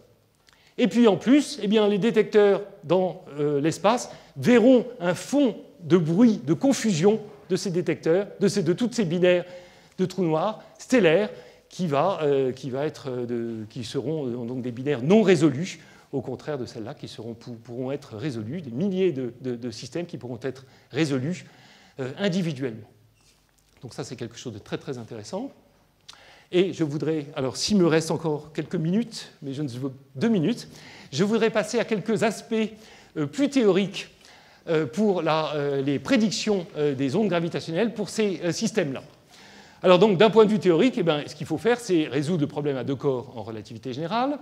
Et puis en plus, eh bien, les détecteurs dans l'espace verront un fond de bruit, de confusion de ces détecteurs, de toutes ces binaires de trous noirs stellaires qui seront donc des binaires non résolus, au contraire de celles-là qui pourront être résolus, des milliers de systèmes qui pourront être résolus individuellement. Donc ça, c'est quelque chose de très très intéressant. Et je voudrais, alors s'il me reste encore quelques minutes, mais je ne veux 2 minutes, je voudrais passer à quelques aspects plus théoriques pour les prédictions des ondes gravitationnelles pour ces systèmes-là. Alors donc, d'un point de vue théorique, ce qu'il faut faire, c'est résoudre le problème à 2 corps en relativité générale.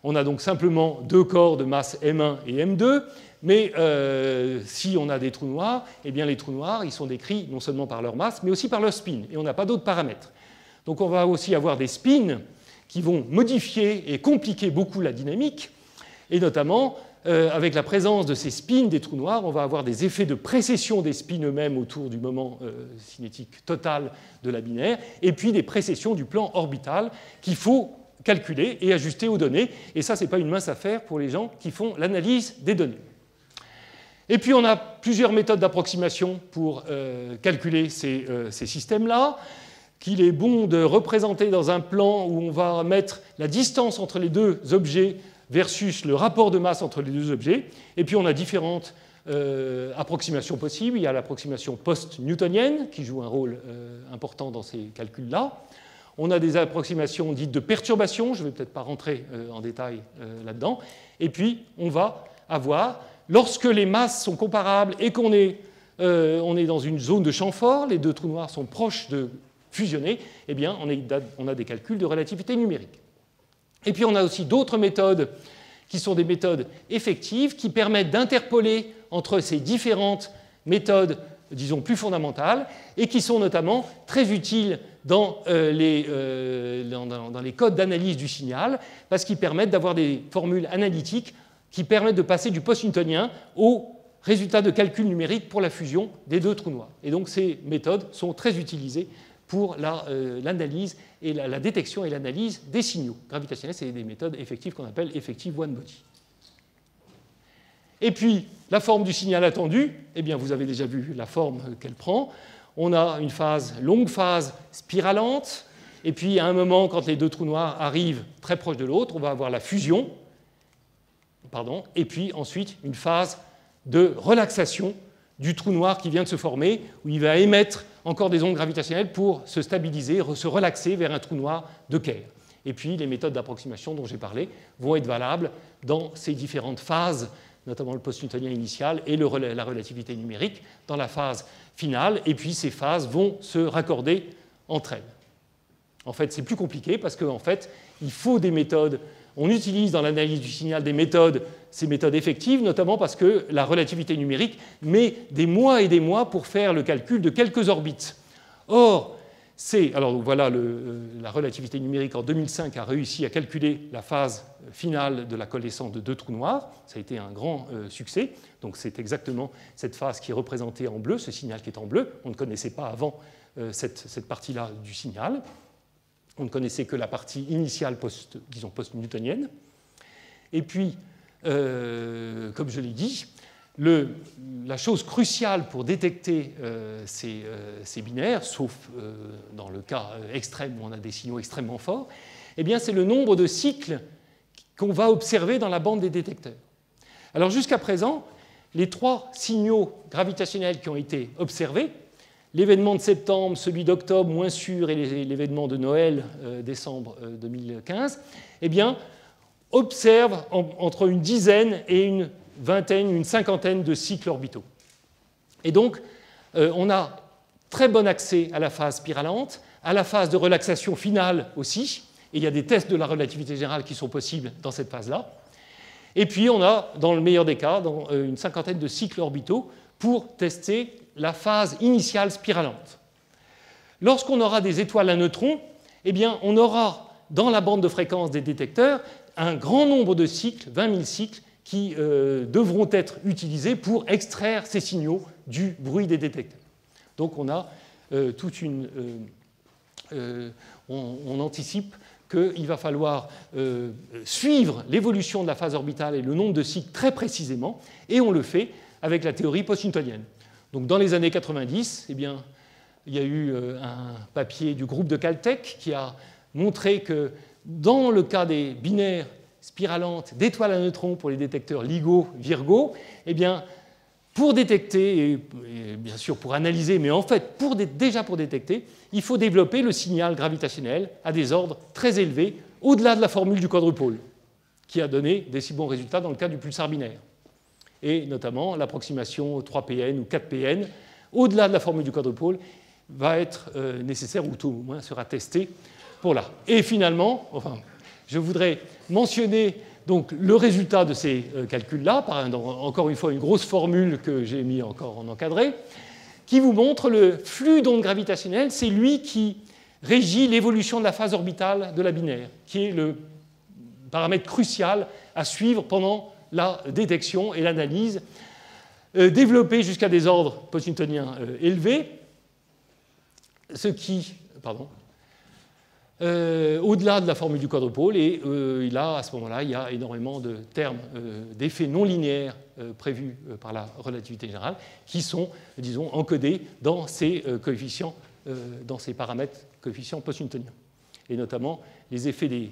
On a donc simplement 2 corps de masse M1 et M2, mais si on a des trous noirs, eh bien les trous noirs, ils sont décrits non seulement par leur masse, mais aussi par leur spin, et on n'a pas d'autres paramètres. Donc on va aussi avoir des spins qui vont modifier et compliquer beaucoup la dynamique, et notamment, avec la présence de ces spins des trous noirs, on va avoir des effets de précession des spins eux-mêmes autour du moment cinétique total de la binaire, et puis des précessions du plan orbital qu'il faut calculer et ajuster aux données. Et ça, ce n'est pas une mince affaire pour les gens qui font l'analyse des données. Et puis, on a plusieurs méthodes d'approximation pour calculer ces systèmes-là, qu'il est bon de représenter dans un plan où on va mettre la distance entre les 2 objets versus le rapport de masse entre les 2 objets. Et puis, on a différentes approximations possibles. Il y a l'approximation post-newtonienne, qui joue un rôle important dans ces calculs-là. On a des approximations dites de perturbation, je ne vais peut-être pas rentrer en détail là-dedans. Et puis, on va avoir, lorsque les masses sont comparables et qu'on est dans une zone de champ fort, les 2 trous noirs sont proches de fusionner, eh bien, on a des calculs de relativité numérique. Et puis, on a aussi d'autres méthodes qui sont des méthodes effectives qui permettent d'interpoler entre ces différentes méthodes, disons, plus fondamentales, et qui sont notamment très utiles dans les codes d'analyse du signal, parce qu'ils permettent d'avoir des formules analytiques qui permettent de passer du post-newtonien au résultat de calcul numérique pour la fusion des 2 trous noirs. Et donc ces méthodes sont très utilisées pour l'analyse et la détection et l'analyse des signaux gravitationnels. C'est des méthodes effectives qu'on appelle effective one-body. Et puis, la forme du signal attendu, eh bien, vous avez déjà vu la forme qu'elle prend. On a une longue phase spiralante, et puis à un moment, quand les 2 trous noirs arrivent très proches de l'autre, on va avoir la fusion, et puis ensuite une phase de relaxation du trou noir qui vient de se former, où il va émettre encore des ondes gravitationnelles pour se stabiliser, se relaxer vers un trou noir de Kerr. Et puis les méthodes d'approximation dont j'ai parlé vont être valables dans ces différentes phases, notamment le post-newtonien initial et la relativité numérique dans la phase finale, et puis ces phases vont se raccorder entre elles. En fait, c'est plus compliqué parce qu'en fait, il faut des méthodes. On utilise dans l'analyse du signal ces méthodes effectives, notamment parce que la relativité numérique met des mois et des mois pour faire le calcul de quelques orbites. Or, alors voilà, la relativité numérique en 2005 a réussi à calculer la phase finale de la coalescence de 2 trous noirs. Ça a été un grand succès. Donc c'est exactement cette phase qui est représentée en bleu, ce signal qui est en bleu. On ne connaissait pas avant cette partie-là du signal. On ne connaissait que la partie initiale, post-newtonienne. Et puis, comme je l'ai dit, la chose cruciale pour détecter ces binaires, sauf dans le cas extrême où on a des signaux extrêmement forts, eh bien, c'est le nombre de cycles qu'on va observer dans la bande des détecteurs. Alors jusqu'à présent, les 3 signaux gravitationnels qui ont été observés, l'événement de septembre, celui d'octobre moins sûr et l'événement de Noël, décembre 2015, eh bien, observent entre une dizaine et une vingtaine, une cinquantaine de cycles orbitaux. Et donc, on a très bon accès à la phase spiralante, à la phase de relaxation finale aussi, et il y a des tests de la relativité générale qui sont possibles dans cette phase-là. Et puis, on a, dans le meilleur des cas, une cinquantaine de cycles orbitaux pour tester la phase initiale spiralante. Lorsqu'on aura des étoiles à neutrons, eh bien, on aura dans la bande de fréquence des détecteurs, un grand nombre de cycles, 20 000 cycles, qui devront être utilisés pour extraire ces signaux du bruit des détecteurs. Donc on a toute une... on anticipe qu'il va falloir suivre l'évolution de la phase orbitale et le nombre de cycles très précisément, et on le fait avec la théorie post-newtonienne. Donc dans les années 90, eh bien, il y a eu un papier du groupe de Caltech qui a montré que dans le cas des binaires spiralantes d'étoiles à neutrons pour les détecteurs LIGO, Virgo, eh bien, pour détecter, et bien sûr pour analyser, mais en fait déjà pour détecter, il faut développer le signal gravitationnel à des ordres très élevés, au-delà de la formule du quadrupôle, qui a donné des si bons résultats dans le cas du pulsar binaire. Et notamment l'approximation 3PN ou 4PN, au-delà de la formule du quadrupôle, va être nécessaire, ou tout au moins sera testé pour là. Et finalement, enfin, je voudrais mentionner donc, le résultat de ces calculs-là, par encore une fois une grosse formule que j'ai mis encore en encadré, qui vous montre le flux d'ondes gravitationnelles. C'est lui qui régit l'évolution de la phase orbitale de la binaire, qui est le paramètre crucial à suivre pendant la détection et l'analyse, développé jusqu'à des ordres post-newtoniens élevés, ce qui... Pardon. Au-delà de la formule du quadrupôle, et à ce moment-là, il y a énormément de termes d'effets non linéaires prévus par la relativité générale qui sont, disons, encodés dans ces coefficients, dans ces paramètres coefficients post-newtoniens. Et notamment les effets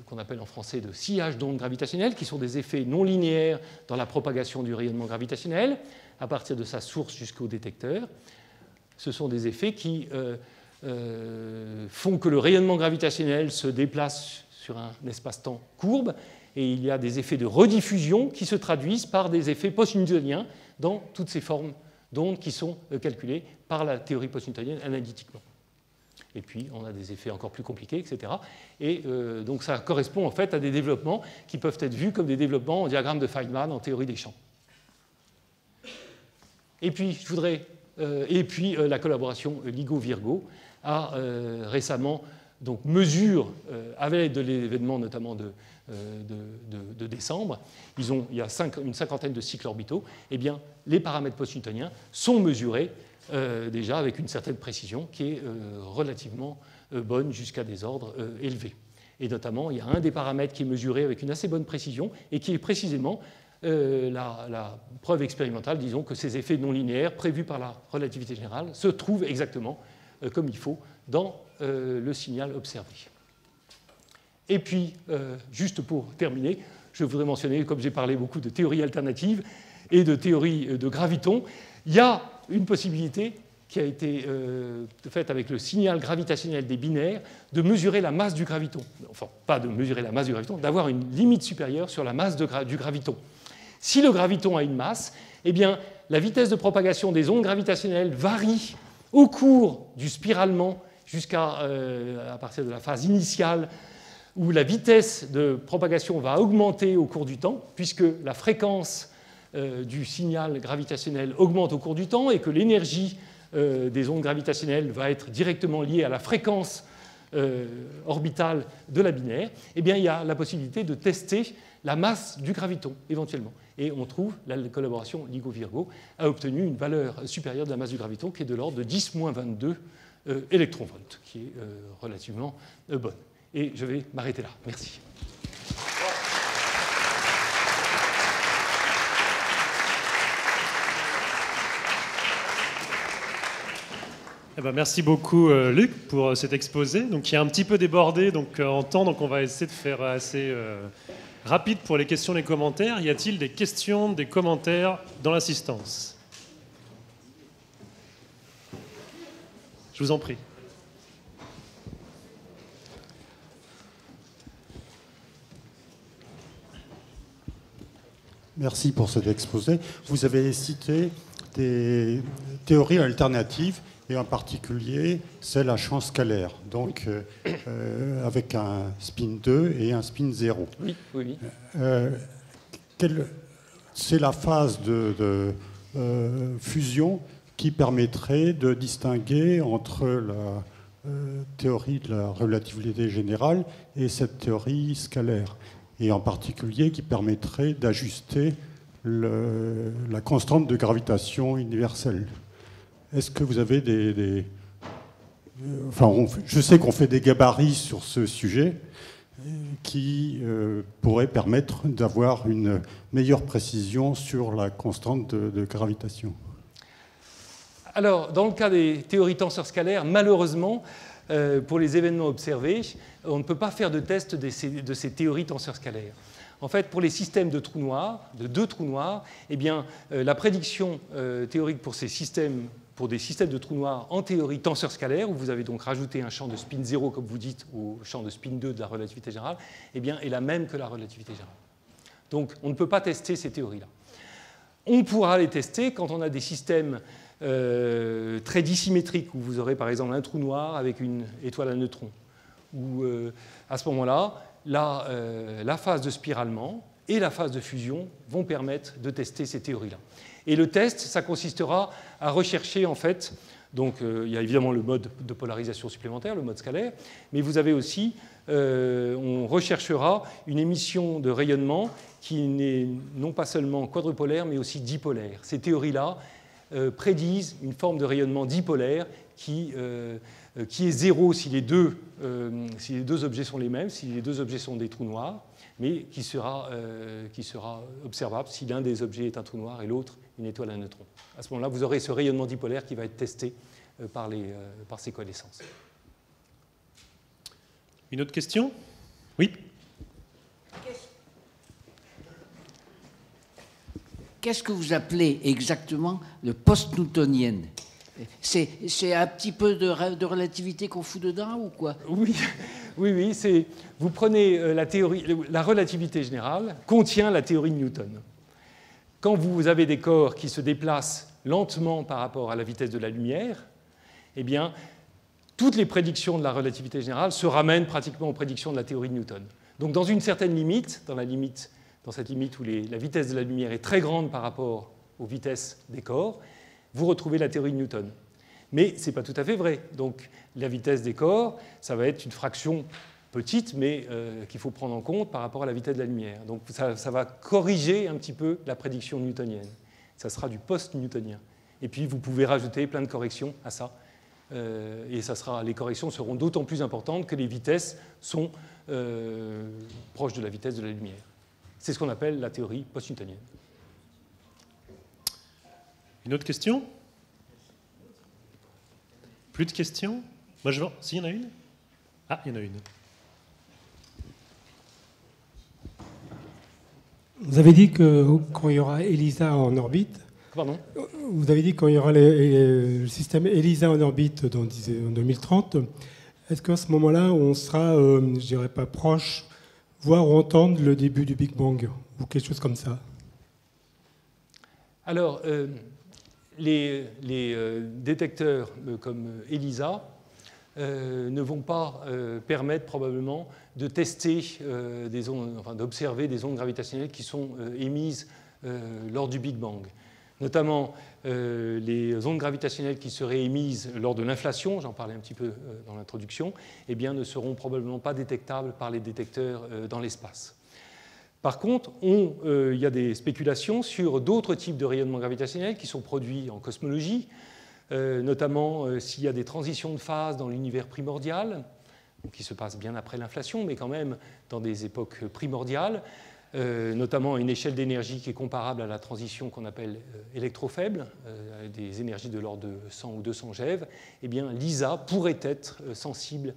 qu'on appelle en français de sillage d'ondes gravitationnelles, qui sont des effets non linéaires dans la propagation du rayonnement gravitationnel, à partir de sa source jusqu'au détecteur. Ce sont des effets qui... font que le rayonnement gravitationnel se déplace sur un espace-temps courbe, et il y a des effets de rediffusion qui se traduisent par des effets post-newtoniens dans toutes ces formes d'ondes qui sont calculées par la théorie post-newtonienne analytiquement. Et puis, on a des effets encore plus compliqués, etc. Et donc, ça correspond en fait à des développements qui peuvent être vus comme des développements en diagramme de Feynman en théorie des champs. Et puis, la collaboration LIGO-Virgo a récemment donc, mesure, avec de l'événement notamment de décembre, il y a une cinquantaine de cycles orbitaux, eh bien, les paramètres post-newtoniens sont mesurés déjà avec une certaine précision qui est relativement bonne jusqu'à des ordres élevés. Et notamment, il y a un des paramètres qui est mesuré avec une assez bonne précision et qui est précisément la preuve expérimentale, disons que ces effets non linéaires prévus par la relativité générale se trouvent exactement comme il faut dans le signal observé. Et puis, juste pour terminer, je voudrais mentionner, comme j'ai parlé beaucoup de théories alternatives et de théories de gravitons, il y a une possibilité qui a été faite avec le signal gravitationnel des binaires de mesurer la masse du graviton. Enfin, pas de mesurer la masse du graviton, d'avoir une limite supérieure sur la masse du graviton. Si le graviton a une masse, eh bien, la vitesse de propagation des ondes gravitationnelles varie au cours du spiralement jusqu'à partir de la phase initiale où la vitesse de propagation va augmenter au cours du temps, puisque la fréquence du signal gravitationnel augmente au cours du temps et que l'énergie des ondes gravitationnelles va être directement liée à la fréquence orbitale de la binaire, eh bien, il y a la possibilité de tester la masse du graviton, éventuellement. Et on trouve, la collaboration LIGO-Virgo a obtenu une valeur supérieure de la masse du graviton qui est de l'ordre de 10-22 électronvolts, qui est relativement bonne. Et je vais m'arrêter là. Merci. Eh ben, merci beaucoup, Luc, pour cet exposé. Donc, il est un petit peu débordé en temps, donc on va essayer de faire assez rapide pour les questions et les commentaires. Y a-t-il des questions, des commentaires dans l'assistance? Je vous en prie. Merci pour cet exposé. Vous avez cité des théories alternatives, et en particulier celle à champ scalaire, donc avec un spin 2 et un spin 0. Oui, oui, oui. C'est la phase de fusion qui permettrait de distinguer entre théorie de la relativité générale et cette théorie scalaire, et en particulier qui permettrait d'ajuster la constante de gravitation universelle. Est-ce que vous avez je sais qu'on fait des gabarits sur ce sujet qui pourraient permettre d'avoir une meilleure précision sur la constante de gravitation. Alors, dans le cas des théories tenseurs scalaires, malheureusement, pour les événements observés, on ne peut pas faire de test de ces théories tenseurs scalaires. En fait, pour les systèmes de trous noirs, de deux trous noirs, eh bien, la prédiction théorique pour des systèmes de trous noirs en théorie tenseur scalaire, où vous avez donc rajouté un champ de spin 0, comme vous dites, au champ de spin 2 de la relativité générale, eh bien, est la même que la relativité générale. Donc, on ne peut pas tester ces théories-là. On pourra les tester quand on a des systèmes très dissymétriques, où vous aurez par exemple un trou noir avec une étoile à neutrons, où à ce moment-là, la phase de spiralement et la phase de fusion vont permettre de tester ces théories-là. Et le test, ça consistera à rechercher en fait, donc il y a évidemment le mode de polarisation supplémentaire, le mode scalaire, mais vous avez aussi, on recherchera une émission de rayonnement qui n'est non pas seulement quadrupolaire, mais aussi dipolaire. Ces théories-là prédisent une forme de rayonnement dipolaire qui est zéro si les deux objets sont les mêmes, si les deux objets sont des trous noirs, mais qui sera observable si l'un des objets est un trou noir et l'autre une étoile à neutrons. À ce moment-là, vous aurez ce rayonnement dipolaire qui va être testé par ces connaissances. Une autre question? Oui. Qu'est-ce que vous appelez exactement le post-newtonienne? C'est un petit peu de relativité qu'on fout dedans ou quoi? Oui, vous prenez la relativité générale contient la théorie de Newton. Quand vous avez des corps qui se déplacent lentement par rapport à la vitesse de la lumière, eh bien, toutes les prédictions de la relativité générale se ramènent pratiquement aux prédictions de la théorie de Newton. Donc, dans une certaine limite, dans cette limite où la vitesse de la lumière est très grande par rapport aux vitesses des corps, vous retrouvez la théorie de Newton. Mais ce n'est pas tout à fait vrai. Donc, la vitesse des corps, ça va être une fraction petite, mais qu'il faut prendre en compte par rapport à la vitesse de la lumière. Donc, ça va corriger un petit peu la prédiction newtonienne. Ça sera du post-newtonien. Et puis, vous pouvez rajouter plein de corrections à ça. Et les corrections seront d'autant plus importantes que les vitesses sont proches de la vitesse de la lumière. C'est ce qu'on appelle la théorie post-newtonienne. Une autre question? Plus de questions? Moi, je vois. S'il y en a une? Ah, il y en a une. Vous avez dit que quand il y aura ELISA en orbite, pardon? Vous avez dit quand il y aura le système ELISA en orbite en 2030, est-ce qu'à ce moment-là, on sera, je dirais pas proche, voir ou entendre le début du Big Bang ou quelque chose comme ça? Alors, les détecteurs comme ELISA ne vont pas permettre probablement de tester d'observer des ondes gravitationnelles qui sont émises lors du Big Bang. Notamment les ondes gravitationnelles qui seraient émises lors de l'inflation, j'en parlais un petit peu dans l'introduction, eh bien, ne seront probablement pas détectables par les détecteurs dans l'espace. Par contre, il y a des spéculations sur d'autres types de rayonnements gravitationnels qui sont produits en cosmologie, notamment s'il y a des transitions de phase dans l'univers primordial, qui se passent bien après l'inflation, mais quand même dans des époques primordiales, notamment à une échelle d'énergie qui est comparable à la transition qu'on appelle électrofaible, des énergies de l'ordre de 100 ou 200 GeV, eh bien, l'ISA pourrait être sensible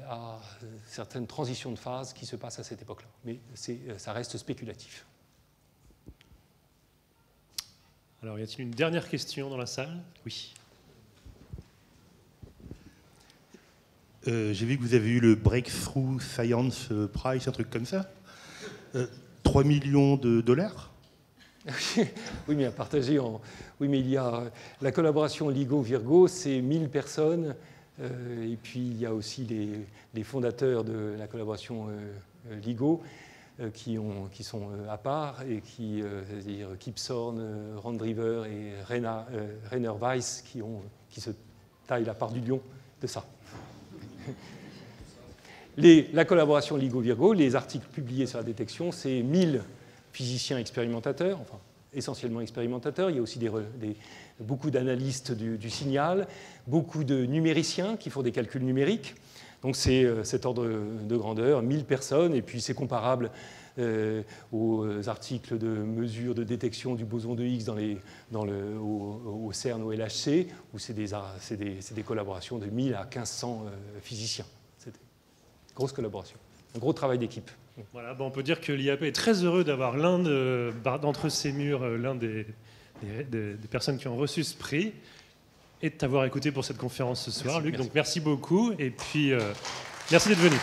à certaines transitions de phase qui se passent à cette époque-là. Mais ça reste spéculatif. Alors, y a-t-il une dernière question dans la salle? Oui. J'ai vu que vous avez eu le Breakthrough Science Prize, un truc comme ça. 3 millions de dollars? Oui, mais à partager Oui, mais il y a la collaboration LIGO-Virgo, c'est 1000 personnes. Et puis, il y a aussi les fondateurs de la collaboration LIGO qui sont à part et c'est-à-dire Kip Thorne, Ron Driver et Rainer Weiss qui se taillent la part du lion de ça. La collaboration LIGO-Virgo, les articles publiés sur la détection, c'est 1000 physiciens expérimentateurs, enfin essentiellement expérimentateurs. Il y a aussi beaucoup d'analystes du signal, beaucoup de numériciens qui font des calculs numériques. Donc c'est cet ordre de grandeur, 1000 personnes, et puis c'est comparable aux articles de mesure de détection du boson de Higgs au CERN, au LHC, où c'est des collaborations de 1000 à 1500 physiciens. C'était une grosse collaboration, un gros travail d'équipe. Voilà, on peut dire que l'IAP est très heureux d'avoir d'entre ses murs l'un des personnes qui ont reçu ce prix et de t'avoir écouté pour cette conférence ce soir, Luc. Donc merci beaucoup et puis merci d'être venu.